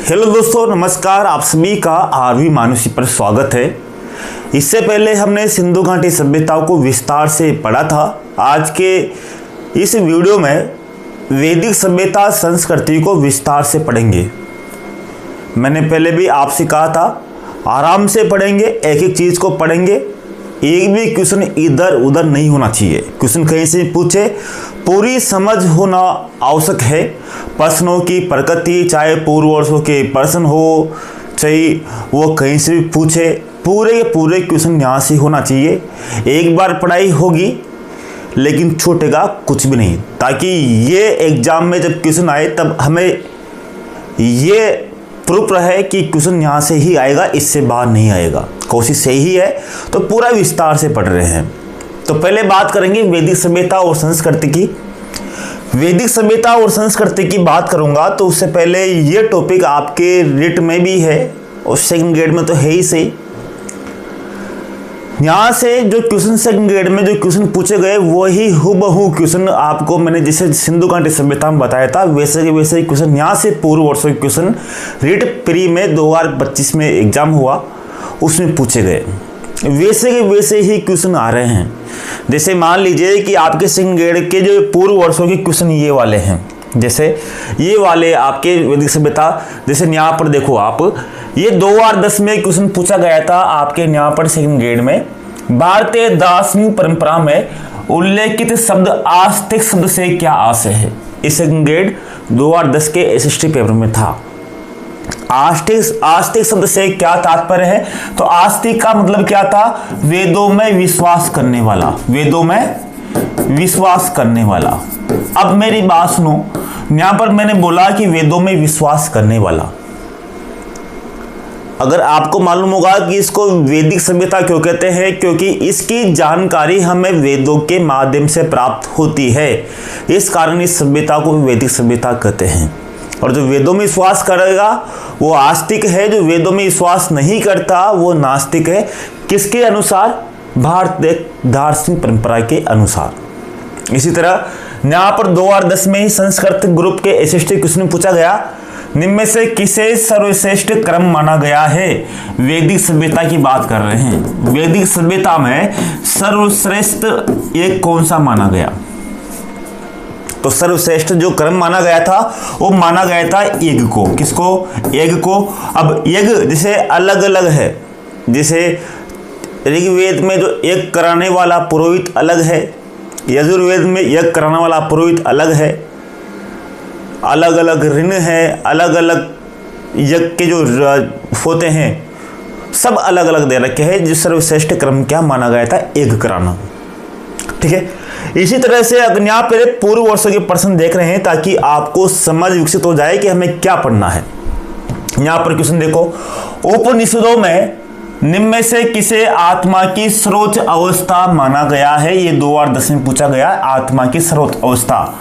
Hello दोस्तों, नमस्कार। आप सभी का आरवी मानुषी पर स्वागत है। इससे पहले हमने सिंधु घाटी सभ्यताओं को विस्तार से पढ़ा था। आज के इस वीडियो में वैदिक सभ्यता संस्कृति को विस्तार से पढ़ेंगे। मैंने पहले भी आपसे कहा था, आराम से पढ़ेंगे, एक एक चीज़ को पढ़ेंगे, एक भी क्वेश्चन इधर उधर नहीं होना चाहिए। क्वेश्चन कहीं से पूछे, पूरी समझ होना आवश्यक है। प्रश्नों की प्रकृति, चाहे पूर्व वर्षों के प्रश्न हो, चाहे वो कहीं से भी पूछे, पूरे के पूरे क्वेश्चन यहाँ से होना चाहिए। एक बार पढ़ाई होगी लेकिन छूटेगा कुछ भी नहीं, ताकि ये एग्जाम में जब क्वेश्चन आए तब हमें ये प्रूफ रहे कि क्वेश्चन यहाँ से ही आएगा, इससे बाहर नहीं आएगा। कोशिश सही है तो पूरा विस्तार से पढ़ रहे हैं। तो पहले बात करेंगे वैदिक सभ्यता और संस्कृति की। वैदिक सभ्यता और संस्कृति की बात करूंगा तो उससे पहले ये टॉपिक आपके रिट में भी है और सेकंड ग्रेड में तो है ही सही। यहाँ से जो क्वेश्चन सेकंड ग्रेड में जो क्वेश्चन पूछे गए वही हूबहू क्वेश्चन आपको मैंने जैसे सिंधु घाटी सभ्यता में बताया था वैसे के वैसे क्वेश्चन यहाँ से पूर्व वर्षों के क्वेश्चन रिट प्री में 2025 में एग्जाम हुआ उसमें पूछे गए, वैसे के वैसे ही क्वेश्चन आ रहे हैं। जैसे मान लीजिए कि आपके सेकंड ग्रेड के जो पूर्व वर्षों के क्वेश्चन ये वाले हैं, जैसे ये वाले आपके वैदिक सभ्यता, जैसे यहाँ पर देखो आप, ये 2010 में क्वेश्चन पूछा गया था आपके यहाँ पर सेकंड ग्रेड में। भारतीय दार्शनिक परंपरा में उल्लेखित शब्द आस्तिक शब्द से क्या आशय है? इस सेकंड ग्रेड 2010 के एसएसटी पेपर में था। आस्तिक शब्द से क्या तात्पर्य है? तो आस्तिक का मतलब क्या था? वेदों में विश्वास करने वाला, वेदों में विश्वास करने वाला। अब मेरी बात सुनो, यहां पर मैंने बोला कि वेदों में विश्वास करने वाला। अगर आपको मालूम होगा कि इसको वैदिक सभ्यता क्यों कहते हैं, क्योंकि इसकी जानकारी हमें वेदों के माध्यम से प्राप्त होती है, इस कारण इस सभ्यता को वैदिक सभ्यता कहते हैं। और जो वेदों में विश्वास करेगा वो आस्तिक है, जो वेदों में विश्वास नहीं करता वो नास्तिक है। किसके अनुसार? भारतीय दार्शनिक परंपरा के अनुसार। इसी तरह यहाँ पर 2010 में ही संस्कृत ग्रुप के एसएसटी क्वेश्चन पूछा गया, निम्न में से किसे सर्वश्रेष्ठ क्रम माना गया है? वैदिक सभ्यता की बात कर रहे हैं। वैदिक सभ्यता में सर्वश्रेष्ठ एक कौन सा माना गया? तो सर्वश्रेष्ठ जो क्रम माना गया था वो माना गया था यज्ञ को। किसको? यज्ञ को। अब यज्ञ जैसे अलग अलग है, जैसे ऋग्वेद में जो यज्ञ कराने वाला पुरोहित अलग है, यजुर्वेद में यज्ञ कराने वाला पुरोहित अलग है, अलग अलग ऋण है, अलग अलग यज्ञ के जो होते हैं सब अलग अलग दे रखे हैं। जिस सर्वश्रेष्ठ क्रम क्या माना गया था? यज्ञ कराना। ठीक है। इसी तरह से अगर यहाँ पे पूर्व वर्षों के प्रश्न देख रहे हैं ताकि आपको समझ विकसित हो जाए कि हमें क्या पढ़ना है। यहाँ पर क्वेश्चन देखो, उपनिषदों में निम्न में से किसे आत्मा की सर्वोच्च अवस्था माना गया है? ये 2010 में पूछा गया, आत्मा की सर्वोच्च अवस्था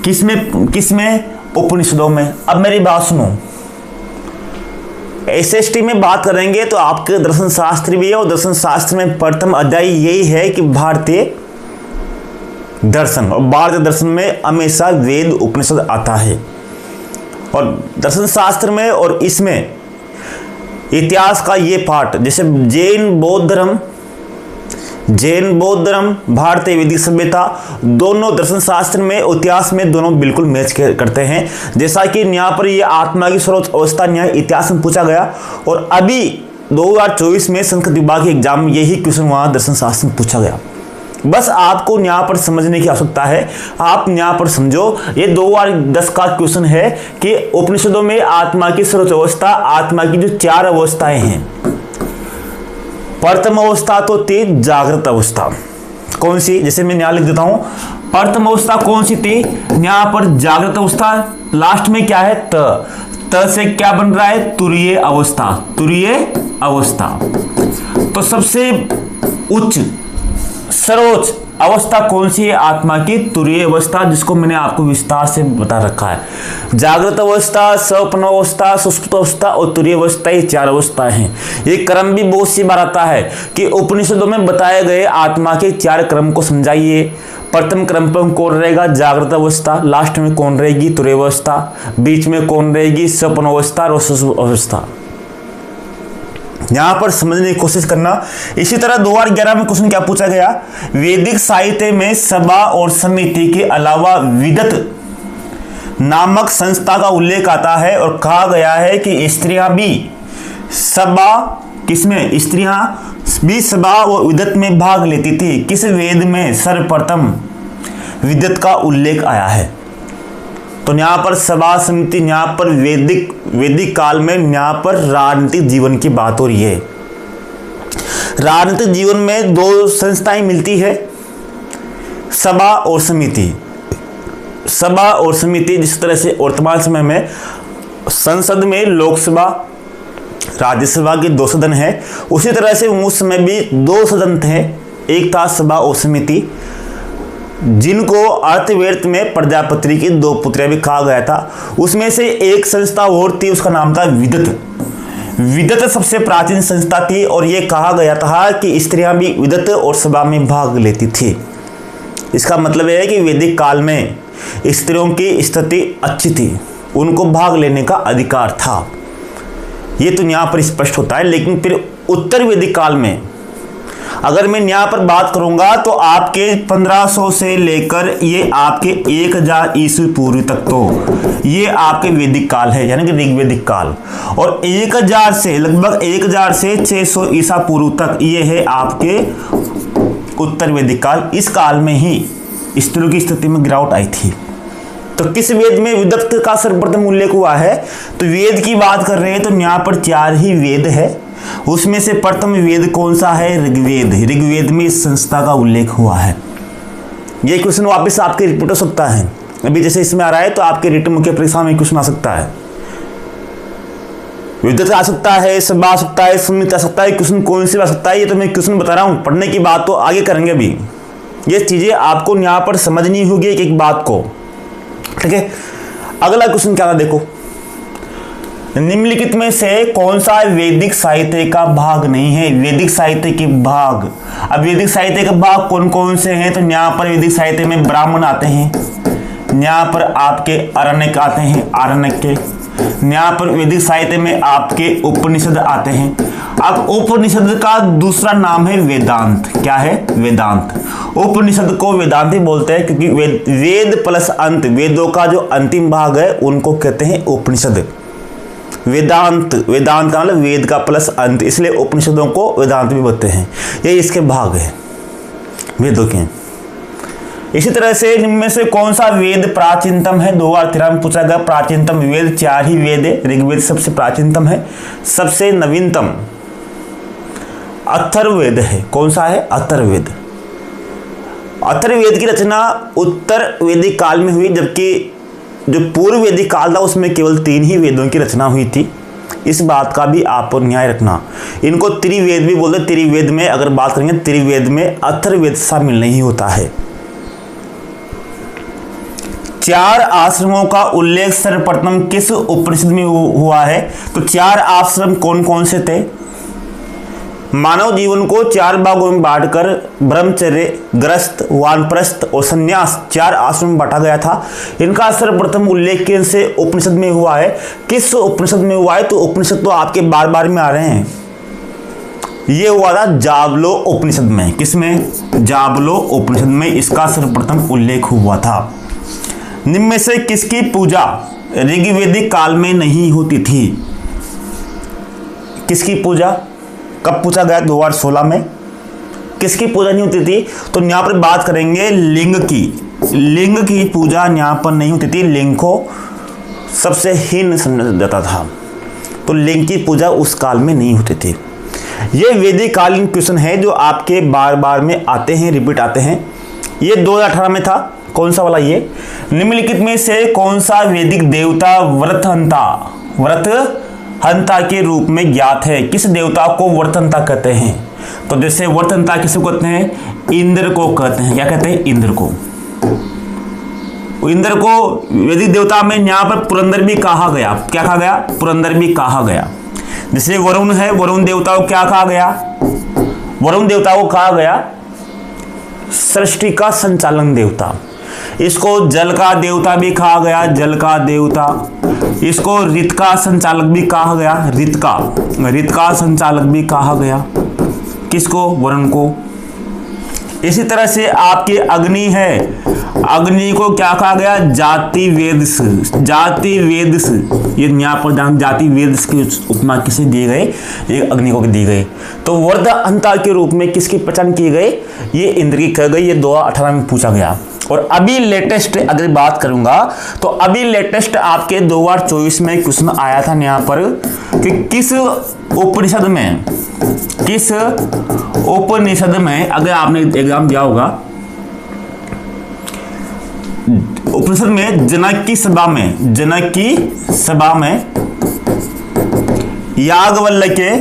किसमें? उपनिषदों में। अब मेरी बात सुनो, एसएसटी में बात करेंगे तो आपके दर्शन शास्त्र भी है और दर्शन शास्त्र में प्रथम अध्याय यही है कि भारतीय दर्शन, और भारतीय दर्शन में हमेशा वेद उपनिषद आता है। और दर्शन शास्त्र में और इसमें इतिहास का ये पार्ट, जैसे जैन बौद्ध धर्म, भारतीय वैदिक सभ्यता, दोनों दर्शन शास्त्र में इतिहास में दोनों बिल्कुल मैच करते हैं। जैसा कि यहाँ पर ये आत्मा की सर्वोच्च अवस्था न्याय इतिहास में पूछा गया और अभी 2024 में संस्कृत विभाग के एग्जाम में यही क्वेश्चन वहाँ दर्शन शास्त्र में पूछा गया। बस आपको यहाँ पर समझने की आवश्यकता है। आप यहाँ पर समझो, ये 2010 का क्वेश्चन है कि उपनिषदों में आत्मा की सर्वोच्च अवस्था, आत्मा की जो 4 अवस्थाएं हैं। प्रथम अवस्था तो थी जागृत अवस्था। कौन सी? जैसे मैं यहाँ लिख देता हूं, प्रथम अवस्था कौन सी थी? यहाँ पर जागृत अवस्था। लास्ट में क्या है? त से क्या बन रहा है? तुरीय अवस्था। तुरीय अवस्था। तो सबसे उच्च सर्वोच्च अवस्था कौन सी है? आत्मा की तुरीय अवस्था, जिसको मैंने आपको विस्तार से बता रखा है। जागृत अवस्था, स्वप्न अवस्था, सुषुप्त अवस्था और तुरीय अवस्था, ये 4 अवस्थाएं हैं। ये क्रम भी बहुत सी बार आता है कि उपनिषदों में बताए गए आत्मा के 4 क्रम को समझाइए। प्रथम क्रम पर कौन रहेगा? जागृत अवस्था। लास्ट में कौन रहेगी? तुरीयावस्था। बीच में कौन रहेगी? स्वप्न अवस्था और सुषुप्त अवस्था। यहां पर समझने की कोशिश करना। इसी तरह 2011 में क्वेश्चन क्या पूछा गया? वैदिक साहित्य में सभा और समिति के अलावा विदत नामक संस्था का उल्लेख आता है और कहा गया है कि स्त्रियां भी सभा, किसमें? स्त्रियां भी सभा और विदत में भाग लेती थी। किस वेद में सर्वप्रथम विदत का उल्लेख आया है? तो यहाँ पर सभा समिति, यहाँ पर वैदिक काल में यहाँ पर राजनीतिक जीवन की बात हो रही है। राजनीतिक जीवन में दो संस्थाएं मिलती है, सभा और समिति। सभा और समिति जिस तरह से वर्तमान समय में संसद में लोकसभा, राज्यसभा के 2 सदन है, उसी तरह से उस समय भी 2 सदन थे। एक था सभा और समिति, जिनको अर्थव्यर्थ में प्रजापति की 2 पुत्रियां भी कहा गया था। उसमें से एक संस्था और थी, उसका नाम था विदत। विदत सबसे प्राचीन संस्था थी और यह कहा गया था कि स्त्रियां भी विदत और सभा में भाग लेती थी। इसका मतलब यह है कि वैदिक काल में स्त्रियों की स्थिति अच्छी थी, उनको भाग लेने का अधिकार था। ये तो यहाँ पर स्पष्ट होता है। लेकिन फिर उत्तर वैदिक काल में अगर मैं यहाँ पर बात करूंगा तो आपके 1500 से लेकर ये आपके 1000 ईस्वी पूर्व तक तो ये आपके वैदिक काल है, यानी कि ऋग्वैदिक काल। और 1000 से लगभग 1000 से 600 ईसा पूर्व तक ये है आपके उत्तर वैदिक काल। इस काल में ही स्त्रियों की स्थिति में गिरावट आई थी। तो किस वेद में विदत का सर्वप्रथम उल्लेख हुआ है? तो वेद की बात कर रहे हैं तो यहाँ पर 4 ही वेद है। उसमें से प्रथम वेद कौन सा है? ऋग्वेद। ऋग्वेद में इस संस्था का उल्लेख हुआ है। ये क्वेश्चन वापस आपके रिपीट हो सकता है। अभी जैसे इसमें आ रहा है तो आपके रिटर्न मुख्य परीक्षा में क्वेश्चन आ सकता है। विदत आ सकता है, सभा आ सकता है, समिति आ सकता है। क्वेश्चन कौन से आ सकता है ये तो मैं क्वेश्चन बता रहा हूँ। पढ़ने की बात तो आगे करेंगे। अभी ये चीजें आपको यहाँ पर समझनी होगी एक बात को, ठीक है। अगला क्वेश्चन क्या था देखो, निम्नलिखित में से कौन सा वैदिक साहित्य का भाग नहीं है? वैदिक साहित्य के भाग। अब वैदिक साहित्य के भाग कौन कौन से हैं? तो यहाँ पर वैदिक साहित्य में ब्राह्मण आते हैं, यहाँ पर आपके आरण्यक आते हैं, आरण्यक के। यहाँ पर वैदिक साहित्य में आपके उपनिषद आते हैं। अब उपनिषद का दूसरा नाम है वेदांत। क्या है? वेदांत। उपनिषद को वेदांत ही बोलते हैं क्योंकि वेद प्लस अंत, वेदों का जो अंतिम भाग है उनको कहते हैं उपनिषद। वेदांत, वेदांत का मतलब वेद का प्लस अंत, इसलिए उपनिषदों को वेदांत भी बोलते हैं। ये इसके भाग है वेदों के। इसी तरह से इनमें से कौन सा वेद प्राचीनतम है? 2013 में पूछा गया। प्राचीनतम वेद 4 ही वेद है। ऋग्वेद सबसे प्राचीनतम है। सबसे नवीनतम अथर्ववेद है। कौन सा है? अथर्ववेद। अथर्ववेद की रचना उत्तर वैदिक काल में हुई, जबकि जो पूर्व वैदिक काल था उसमें केवल 3 ही वेदों की रचना हुई थी। इस बात का भी आपको न्याय रखना। इनको त्रिवेद भी बोलते। त्रिवेद में अगर बात करेंगे, त्रिवेद में अथर्ववेद शामिल नहीं होता है। 4 आश्रमों का उल्लेख सर्वप्रथम किस उपनिषद में हुआ है? तो 4 आश्रम कौन कौन से थे? मानव जीवन को 4 भागों में बांटकर ब्रह्मचर्य, गृहस्थ, वानप्रस्थ और संन्यास 4 आश्रम में बांटा गया था। इनका सर्वप्रथम उल्लेख किन से उपनिषद में हुआ है? किस उपनिषद में हुआ है? तो उपनिषद तो आपके बार बार में आ रहे हैं। ये हुआ था जाबलो उपनिषद में। किसमें? जाबलो उपनिषद में इसका सर्वप्रथम उल्लेख हुआ था। निम्न में से किसकी पूजा ऋग्वैदिक काल में नहीं होती थी? किसकी पूजा? कब पूछा गया? 2016 में। किसकी पूजा नहीं होती थी? तो यहाँ पर बात करेंगे लिंग की। लिंग की पूजा यहाँ पर नहीं होती थी। लिंग को सबसे हीन समझा जाता था, तो लिंग की पूजा उस काल में नहीं होती थी। ये वैदिक कालीन क्वेश्चन है जो आपके बार बार में आते हैं, रिपीट आते हैं। ये 2018 में था। कौन सा वाला? ये निम्नलिखित में से कौन सा वैदिक देवता व्रतहंता के रूप में ज्ञात है? किस देवता को व्रतहंता कहते हैं? तो जैसे व्रतहंता किसको कहते हैं? इंद्र को कहते हैं। क्या कहते हैं? इंद्र को। इंद्र को वैदिक देवता में यहाँ पर पुरंदर भी कहा गया। क्या कहा गया? पुरंदर भी कहा गया। जैसे वरुण है, वरुण देवता को क्या कहा गया? वरुण देवता को कहा गया सृष्टि का संचालन देवता। इसको जल का देवता भी कहा गया, जल का देवता। इसको ऋत का संचालक भी कहा गया, ऋत का संचालक भी कहा गया। किसको? वरुण को। इसी तरह से आपकी अग्नि है, अग्नि को क्या कहा गया? जाति वेदस, जाति वेदस। ये यहाँ पर जाति वेदस की उपमा किसे दी गई? ये अग्नि को दी गई। तो वर्ध अंता के रूप में किसकी पहचान की गई? ये इंद्र की कह गई। ये 2018 में पूछा गया। और अभी लेटेस्ट अगर बात करूंगा तो अभी लेटेस्ट आपके 2024 में क्वेश्चन आया था यहाँ पर कि किस उपनिषद में, किस उपनिषद में, अगर आपने एग्जाम दिया होगा, उपनिषद में जनक की सभा में, जनक की सभा में याज्ञवल्क्य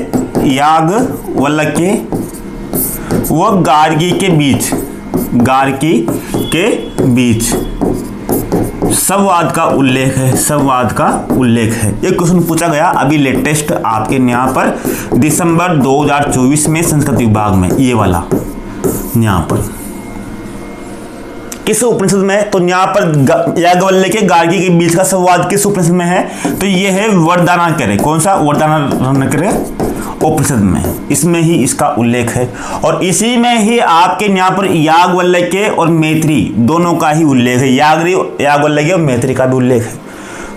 व गार्गी के बीच, गार्गी के बीच संवाद का उल्लेख है, संवाद का उल्लेख है। ये क्वेश्चन पूछा गया अभी लेटेस्ट आपके यहाँ पर दिसंबर 2024 में संस्कृत विभाग में, ये वाला यहाँ पर किस उपनिषद में? तो यहाँ पर याज्ञवल्क्य के गार्गी के बीच का संवाद किस उपनिषद में है? तो ये है वरदानाकर्य। कौन सा? वरदानाकर्य उपनिषद में, इसमें ही इसका उल्लेख है। और इसी में ही आपके यहाँ पर याज्ञवल्क्य और मैत्री दोनों का ही उल्लेख है, याज्ञवल्क्य और मैत्री का भी उल्लेख है।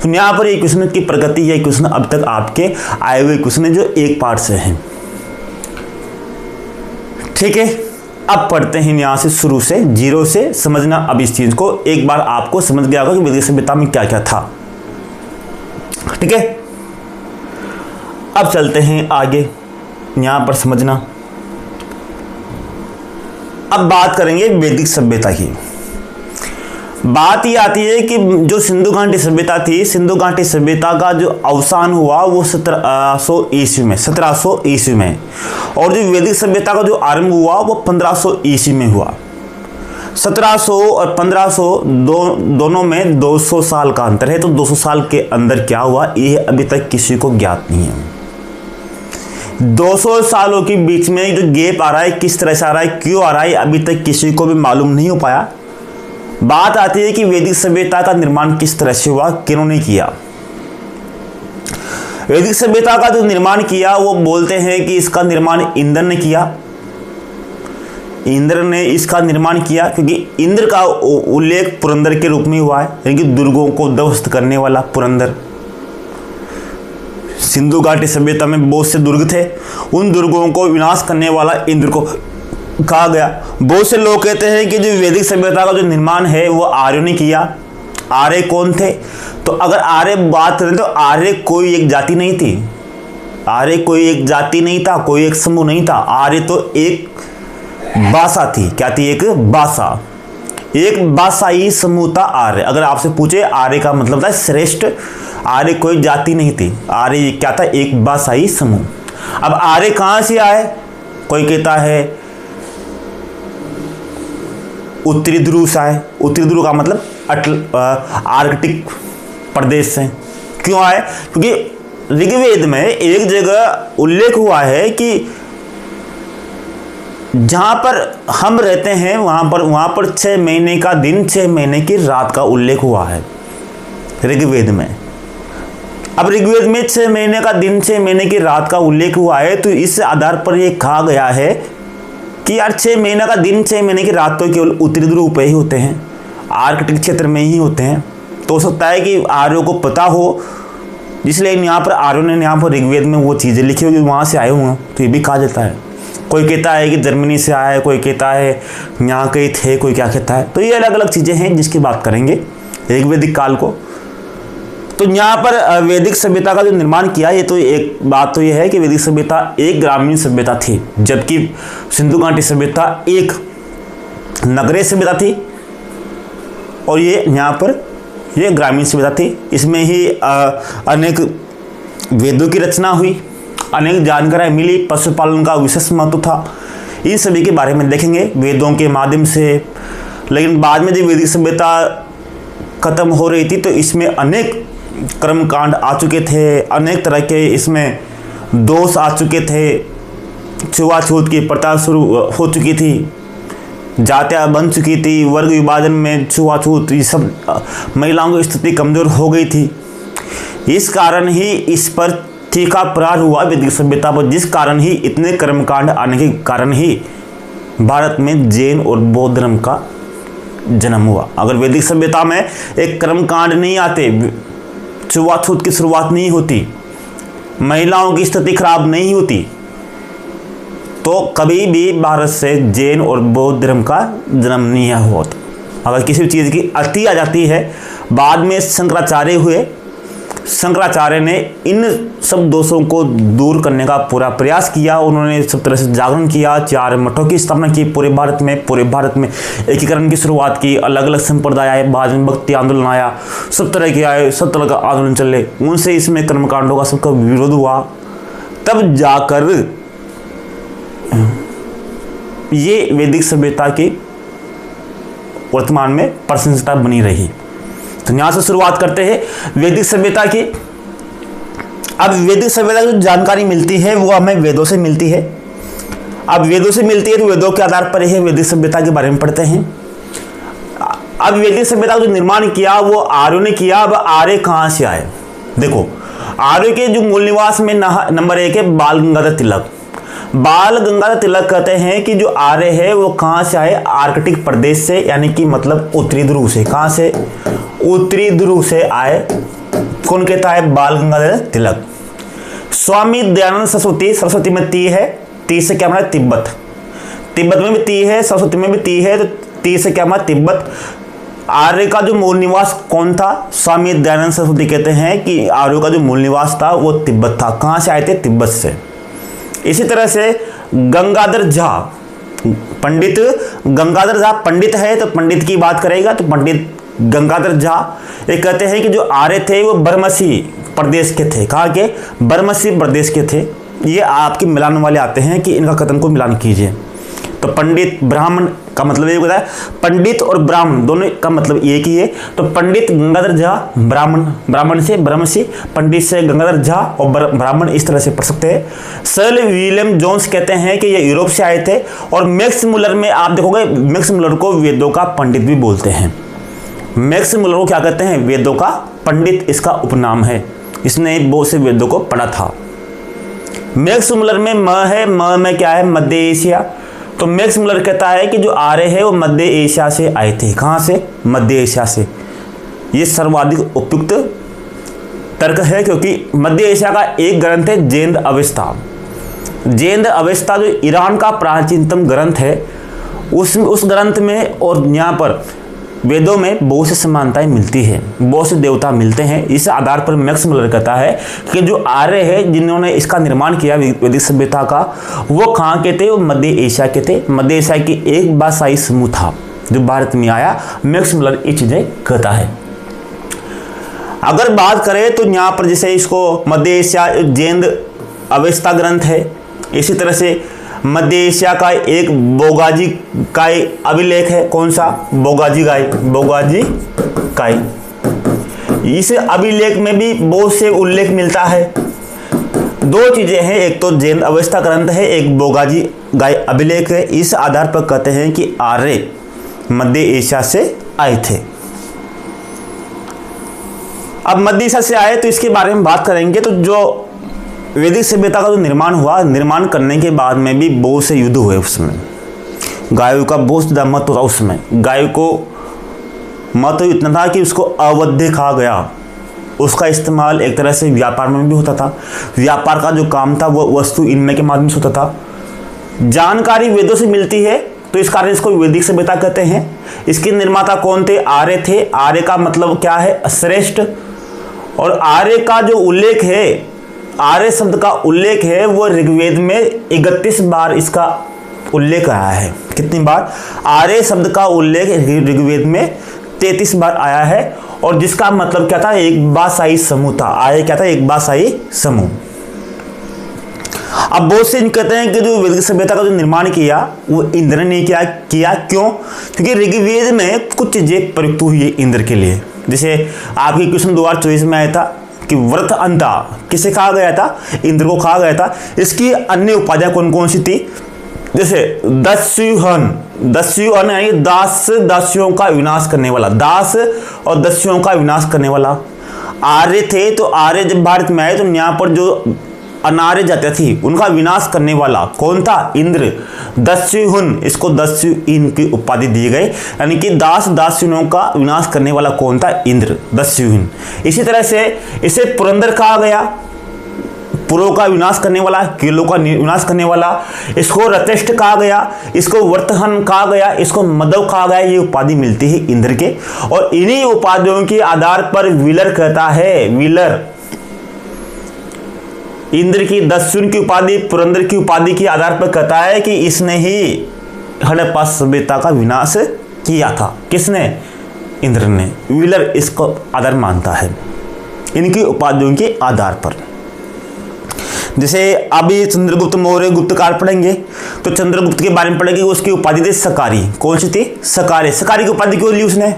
तो यहाँ पर ये क्वेश्चन की प्रगति, ये क्वेश्चन अब तक आपके आए हुए क्वेश्चन है जो एक पार्ट से हैं। ठीक है, अब पढ़ते हैं यहाँ से शुरू से, जीरो से समझना। अब इस चीज को एक बार आपको समझ गया होगा कि वैदिक सभ्यता में क्या क्या था। ठीक है, अब चलते हैं आगे, यहां पर समझना। अब बात करेंगे वैदिक सभ्यता की। बात ये आती है कि जो सिंधु घाटी सभ्यता थी, सिंधु घाटी सभ्यता का जो अवसान हुआ वो 1700 ईस्वी में, 1700 ईस्वी में, और जो वैदिक सभ्यता का जो आरंभ हुआ वो 1500 ईस्वी में हुआ। 1700 और 1500 दोनों में 200 साल का अंतर है। तो 200 साल के अंदर क्या हुआ ये अभी तक किसी को ज्ञात नहीं है। 200 सालों के बीच में जो गैप आ रहा है, किस तरह से आ रहा है, क्यों आ रहा है, अभी तक किसी को भी मालूम नहीं हो पाया। बात आती है कि वैदिक सभ्यता का निर्माण किस तरह से हुआ, किन्होंने किया। वैदिक सभ्यता का जो निर्माण किया वो बोलते हैं कि इसका निर्माण इंद्र ने किया, इंद्र ने इसका निर्माण किया, क्योंकि इंद्र का उल्लेख पुरंदर के रूप में हुआ है, यानी कि दुर्गों को ध्वस्त करने वाला पुरंदर। सिंधु घाटी सभ्यता में बहुत से दुर्ग थे, उन दुर्गों को विनाश करने वाला इंद्र को कहा गया। बहुत से लोग कहते हैं कि जो वैदिक सभ्यता का जो निर्माण है वो आर्यों ने किया। आर्य कौन थे? तो अगर आर्य बात करें तो आर्य कोई एक जाति नहीं थी, आर्य कोई एक जाति नहीं था, कोई एक समूह नहीं था। आर्य तो एक भाषा थी। क्या थी? एक भाषा, एक भाषाई समूह था आर्य। अगर आपसे पूछे आर्य का मतलब था श्रेष्ठ, आर्य कोई जाति नहीं थी, आर्य क्या था? एक भाषाई समूह। अब आर्य कहां से आए? कोई कहता है उत्तरी ध्रुव से आए। उत्तरी ध्रुव का मतलब आर्कटिक प्रदेश से। क्यों आए? क्योंकि ऋग्वेद में एक जगह उल्लेख हुआ है कि जहां पर हम रहते हैं वहां पर 6 महीने का दिन, 6 महीने की रात का उल्लेख हुआ है ऋग्वेद में। अब ऋग्वेद में 6 महीने का दिन, 6 महीने की रात का उल्लेख हुआ है, तो इस आधार पर यह कहा गया है कि यार 6 महीने का दिन, 6 महीने की रात तो केवल उत्तरी ध्रुव पे ही होते हैं, आर्कटिक क्षेत्र में ही होते हैं। तो हो सकता है कि आर्यों को पता हो, इसलिए यहाँ पर आर्यों ने यहाँ पर ऋग्वेद में वो चीज़ें लिखी होगी, वहाँ से आए हुए, तो ये भी कहा जाता है। कोई कहता है कि जर्मनी से आए, कोई कहता है यहाँ के थे, कोई क्या कहता है। तो ये अलग अलग चीज़ें हैं जिसकी बात करेंगे ऋग्वेदिक काल को। तो यहाँ पर वैदिक सभ्यता का जो निर्माण किया, ये तो एक बात तो ये है कि वैदिक सभ्यता एक ग्रामीण सभ्यता थी, जबकि सिंधु घाटी सभ्यता एक नगरीय सभ्यता थी, और ये यहाँ पर ये ग्रामीण सभ्यता थी। इसमें ही अनेक वेदों की रचना हुई, अनेक जानकारी मिली, पशुपालन का विशेष महत्व था। इन सभी के बारे में देखेंगे वेदों के माध्यम से। लेकिन बाद में जब वैदिक सभ्यता खत्म हो रही थी तो इसमें अनेक कर्मकांड आ चुके थे, अनेक तरह के इसमें दोष आ चुके थे, छुआछूत की प्रथा शुरू हो चुकी थी, जातियाँ बन चुकी थी, वर्ग विभाजन में छुआछूत, ये सब, महिलाओं की स्थिति कमज़ोर हो गई थी। इस कारण ही इस पर तीखा प्रहार हुआ वैदिक सभ्यता पर, जिस कारण ही इतने कर्मकांड आने के कारण ही भारत में जैन और बौद्ध धर्म का जन्म हुआ। अगर वैदिक सभ्यता में एक कर्मकांड नहीं आते, छुआछूत की शुरुआत नहीं होती, महिलाओं की स्थिति खराब नहीं होती, तो कभी भी भारत से जैन और बौद्ध धर्म का जन्म नहीं होता। अगर किसी चीज़ की अति आ जाती है, बाद में शंकराचार्य हुए, शंकराचार्य ने इन सब दोषों को दूर करने का पूरा प्रयास किया। उन्होंने सब तरह से जागरण किया, 4 मठों की स्थापना की पूरे भारत में एकीकरण की शुरुआत की, अलग अलग संप्रदाय आए, बाद में भक्ति आंदोलन आया, सब तरह के आए, सब तरह का आंदोलन चले, उनसे इसमें कर्मकांडों का सबका विरोध हुआ। तब जाकर ये वैदिक सभ्यता की वर्तमान में प्रशंसता बनी रही। तो यहाँ से शुरुआत करते हैं वैदिक सभ्यता की। अब वैदिक सभ्यता की जो जानकारी मिलती है वो हमें वेदों से मिलती है। अब वेदों से मिलती है तो वेदों के आधार पर ही वैदिक सभ्यता के बारे में पढ़ते हैं। अब वैदिक सभ्यता का जो निर्माण किया वो आर्यों ने किया। अब आर्य कहाँ से आए? देखो, आर्यों के जो मूल निवास में नंबर 1 है बाल गंगाधर तिलक। बाल गंगाधर तिलक कहते हैं कि जो आर्य है वो कहाँ से आए? आर्कटिक प्रदेश से, यानी कि मतलब उत्तरी ध्रुव से। कहाँ से? उत्तरी ध्रुव से आए। कौन कहता है? बाल गंगाधर तिलक। स्वामी दयानंद सरस्वती, सरस्वती में ती है, ती से क्या बना? तिब्बत। तिब्बत में भी ती है, सरस्वती में भी ती है, तो ती से क्या बना? तिब्बत। आर्य का जो मूल निवास कौन था? स्वामी दयानंद सरस्वती कहते हैं कि आर्यों का जो मूल निवास था वो तिब्बत था। कहाँ से आए थे? तिब्बत से। इसी तरह से गंगाधर झा, पंडित गंगाधर झा पंडित है, तो पंडित की बात करेगा तो पंडित गंगाधर झा ये कहते हैं कि जो आर्य थे वो बरमसी प्रदेश के थे। कहाँ के? बरमसी प्रदेश के थे। ये आपके मिलान वाले आते हैं कि इनका कथन को मिलान कीजिए। तो पंडित ब्राह्मण का मतलब ये होता है, पंडित और ब्राह्मण दोनों का मतलब एक ही है। तो पंडित गंगाधर झा ब्राह्मण, ब्राह्मण से ब्रह्मसी, पंडित से गंगाधर झा और ब्राह्मण, इस तरह से पढ़ सकते हैं। सर विलियम जोन्स कहते हैं कि ये यूरोप से आए थे। और मैक्स मुलर में आप देखोगे, मैक्स मुलर को वेदों का पंडित भी बोलते हैं। मैक्स मुलर को क्या कहते हैं? वेदों का पंडित, इसका उपनाम है। इसने बहुत से वेदों को पढ़ा था। मैक्स मुलर में म है, म में क्या है? मध्य एशिया। तो मैक्स मुलर कहता है कि जो आर्य है वो मध्य एशिया से आए थे। कहाँ से? मध्य एशिया से। ये सर्वाधिक उपयुक्त तर्क है, क्योंकि मध्य एशिया का एक ग्रंथ है जैन अवेस्ता। जैन अवेस्ता जो ईरान का प्राचीनतम ग्रंथ है, उस ग्रंथ में और यहाँ पर वेदों में बहुत सी समानताएं मिलती है, बहुत से देवता मिलते हैं। इस आधार पर मैक्स मुलर कहता है कि जो आर्य है जिन्होंने इसका निर्माण किया वैदिक सभ्यता का, वो कहाँ के थे? वो मध्य एशिया के थे। मध्य एशिया की एक भाषाई समूह था जो भारत में आया। मैक्स मुलर ये चीज़ें कहता है। अगर बात करें तो यहाँ पर जैसे इसको मध्य एशिया जैन अवेस्ता ग्रंथ है, इसी तरह से मध्य एशिया का एक बोगाजी काय अभिलेख है। कौन सा? बोगाजी काय। इस अभिलेख में भी बहुत से उल्लेख मिलता है। 2 चीजें हैं, एक तो जैन अवेस्ता ग्रंथ है, एक बोगाजी काय अभिलेख है। इस आधार पर कहते हैं कि आर्य मध्य एशिया से आए थे। अब मध्य एशिया से आए तो इसके बारे में बात करेंगे। तो जो वैदिक सभ्यता का जो निर्माण हुआ, निर्माण करने के बाद में भी बहुत से युद्ध हुए। उसमें गायों का बहुत ज़्यादा महत्व था। उसमें गाय को महत्व इतना था कि उसको अवध्य कहा गया। उसका इस्तेमाल एक तरह से व्यापार में भी होता था। व्यापार का जो काम था वो वस्तु विनिमय के माध्यम से होता था। जानकारी वेदों से मिलती है, तो इस कारण इसको वैदिक सभ्यता कहते हैं। इसके निर्माता कौन थे? आर्य थे। आर्य का मतलब क्या है? श्रेष्ठ। और आर्य का जो उल्लेख है, आर्य शब्द का उल्लेख है, वो ऋग्वेद में 31 बार इसका उल्लेख आया है। कितनी बार? आर्य शब्द का उल्लेख ऋग्वेद में 33 बार आया है। और जिसका मतलब क्या था? एक भाषाई समूह था। आर्य क्या था? एक भाषाई समूह। अब बहुत से कहते हैं कि जो वैदिक सभ्यता का जो निर्माण किया वो इंद्र ने किया। क्यों? क्योंकि ऋग्वेद में कुछ चीजें प्रयुक्त हुई है इंद्र के लिए। जैसे आपकी क्वेश्चन 2024 में आया था कि व्रत अंता किसे कहा गया था? इंद्र को कहा गया था। इसकी अन्य उपाधियां कौन कौन सी थी? जैसे दस्युहन, दस्यु यानी दास दासियों का विनाश करने वाला, दास और दस्युओं का विनाश करने वाला। आर्य थे तो आर्य जब भारत में आए तो यहाँ पर जो अनार्य जातियां थी उनका विनाश करने वाला कौन था? इंद्र। दस्युहुन, इसको दस्युइन की उपाधि दी गई, यानी कि दास दासियों का विनाश करने वाला कौन था? इंद्र, दस्युहीन। इसी तरह से इसे पुरंदर कहा गया, पुरों का विनाश करने वाला, किलों का विनाश करने वाला। इसको रतेष्ठ कहा गया, इसको वर्तहन कहा गया, इसको मदव कहा गया। ये उपाधि मिलती है इंद्र के, और इन्हीं उपाधियों के आधार पर व्हीलर कहता है, व्हीलर इंद्र की दस्युन की उपाधि, पुरंदर की उपाधि के आधार पर कहता है कि इसने ही हड़प्पा सभ्यता का विनाश किया था। किसने? इंद्र ने। व्हीलर इसको आधार मानता है इनकी उपाधियों के आधार पर। जैसे अभी चंद्रगुप्त मौर्य गुप्त काल पढ़ेंगे तो चंद्रगुप्त के बारे में पढ़ेंगे, उसकी उपाधि थी सकारी। कौन सी थी? सकारी। सकारी की उपाधि क्यों ली उसने?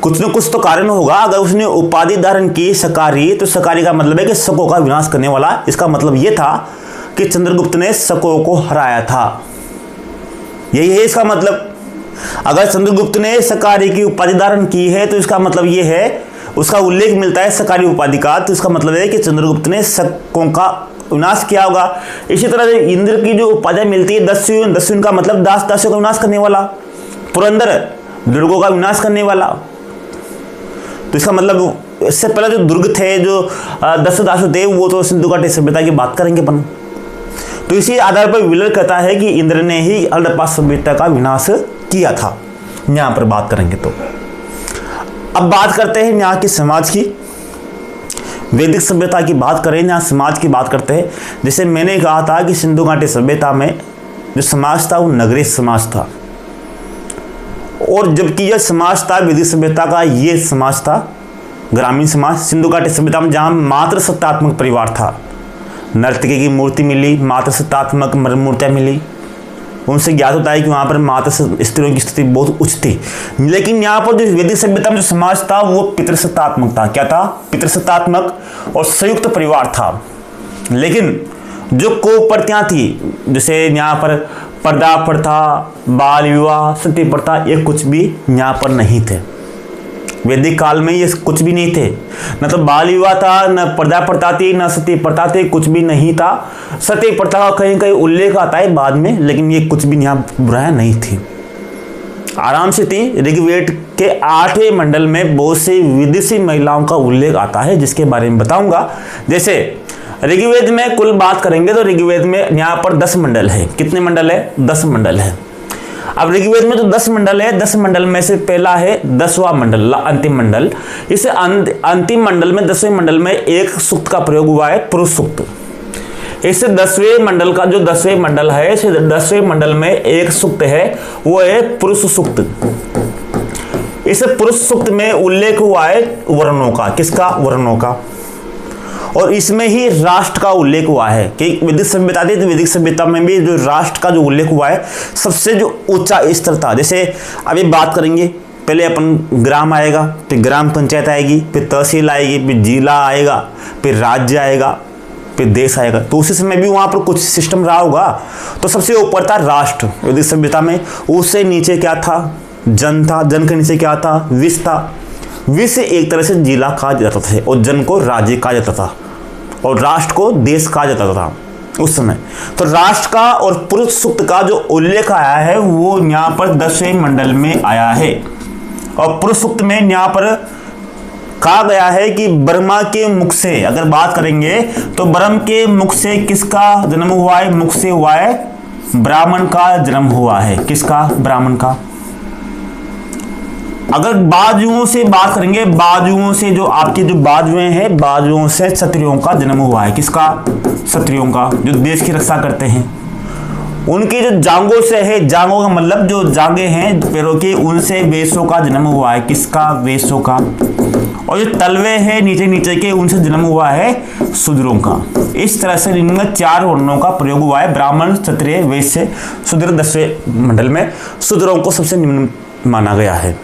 कुछ न कुछ तो कारण होगा। अगर उसने उपाधि धारण की सकारी, तो सकारी का मतलब है कि शकों का विनाश करने वाला। इसका मतलब यह था कि चंद्रगुप्त ने शकों को हराया था, यही है इसका मतलब। अगर चंद्रगुप्त ने सकारी की उपाधि धारण की है तो इसका मतलब यह है, उसका उल्लेख मिलता है सकारी उपाधि का, तो इसका मतलब है कि चंद्रगुप्त ने शकों का विनाश किया होगा। इसी तरह से इंद्र की जो उपाधि मिलती है दस्युन, दस्युन का मतलब दास दासियों का विनाश करने वाला। पुरंदर, दुर्गों का विनाश करने वाला। तो इसका मतलब इससे पहले जो दुर्ग थे, जो दस दासु थे, वो तो सिंधु घाटी सभ्यता की बात करेंगे अपन। तो इसी आधार पर व्हीलर कहता है कि इंद्र ने ही हड़प्पा सभ्यता का विनाश किया था। यहां पर बात करेंगे तो अब बात करते हैं यहाँ के समाज की। वैदिक सभ्यता की बात करें, यहाँ समाज की बात करते हैं। जैसे मैंने कहा था कि सिंधु घाटी सभ्यता में जो समाज था वो नगरीय समाज था, और जबकि यह समाज था वैदिक सभ्यता का, ये समाज था ग्रामीण समाज। सिंधु घाटी सभ्यता में जहाँ मात्र सत्तात्मक परिवार था, नर्तकी की मूर्ति मिली, मात्र सत्तात्मक मूर्तियाँ मिली, उनसे ज्ञात होता है कि वहाँ पर मात्र स्त्रियों की स्थिति बहुत उच्च थी। लेकिन यहाँ पर जो वैदिक सभ्यता में जो समाज था वो पितृसत्तात्मक था। क्या था? पितृसत्तात्मक और संयुक्त परिवार था। लेकिन जो कुप्रथाएं थी, जैसे यहाँ पर पर्दा प्रथा, बाल विवाह, सती प्रथा, ये कुछ भी यहाँ पर नहीं थे। वैदिक काल में ये कुछ भी नहीं थे, न तो बाल विवाह था, न पर्दा प्रथा थी, न सती प्रथा थी, कुछ भी नहीं था। सती प्रथा का कहीं कहीं उल्लेख आता है बाद में, लेकिन ये कुछ भी यहाँ बुराया नहीं थी, आराम से थी। ऋग्वेद के 8वें मंडल में बहुत सी विदेशी महिलाओं का उल्लेख आता है, जिसके बारे में बताऊंगा। जैसे ऋग्वेद में कुल बात करेंगे तो ऋग्वेद में यहाँ पर 10 मंडल है। कितने मंडल है? 10 मंडल है। अब ऋग्वेद में जो 10 मंडल है, 10 मंडल में से पहला है 10वां मंडल, अंतिम मंडल। इस अंतिम मंडल में 10वें मंडल में एक सूक्त का प्रयोग हुआ है, पुरुष सूक्त। इस 10वें मंडल का जो 10वें मंडल है, इस 10वें मंडल में एक सूक्त है, वो है पुरुष सूक्त। इस पुरुष सूक्त में उल्लेख हुआ है वर्णों का। किसका? वर्णों का। और इसमें ही राष्ट्र का उल्लेख हुआ है कि वैदिक सभ्यता थी, तो वैदिक सभ्यता में भी जो राष्ट्र का जो उल्लेख हुआ है सबसे जो ऊंचा स्तर था। जैसे अभी बात करेंगे, पहले अपन ग्राम आएगा, फिर ग्राम पंचायत आएगी, फिर तहसील आएगी, फिर जिला आएगा, फिर राज्य आएगा, फिर देश आएगा। तो उसी समय भी वहाँ पर कुछ सिस्टम रहा होगा। तो सबसे ऊपर था राष्ट्र वैदिक सभ्यता में, उससे नीचे क्या था? जन था, जन के नीचे क्या था? विष था। विश्व एक तरह से जिला कहा जाता था, और जन को राज्य कहा जाता था, और राष्ट्र को देश कहा जाता था उस समय। तो राष्ट्र का और पुरुष सूक्त का जो उल्लेख आया है वो यहाँ पर 10वें मंडल में आया है। और पुरुष सूक्त में यहाँ पर कहा गया है कि ब्रह्मा के मुख से अगर बात करेंगे तो ब्रह्म के मुख से किसका जन्म हुआ है? मुख से हुआ है ब्राह्मण का जन्म हुआ है। किसका? ब्राह्मण का। अगर बाजुओं से बात करेंगे, बाजुओं से जो आपकी जो बाजुएं हैं, बाजुओं से क्षत्रियों का जन्म हुआ है। किसका? क्षत्रियों का, जो देश की रक्षा करते हैं। उनकी जो जांघों से है, जांघों का मतलब जो जांघें हैं पैरों की, उनसे वैश्यों का जन्म हुआ है। किसका? वैश्यों का। और जो तलवे हैं नीचे नीचे के, उनसे जन्म हुआ है शूद्रों का। इस तरह से इनमें 4 वर्णों का प्रयोग हुआ है, ब्राह्मण, क्षत्रिय, वैश्य, शूद्र। 10वें मंडल में शूद्रों को सबसे निम्न माना गया है।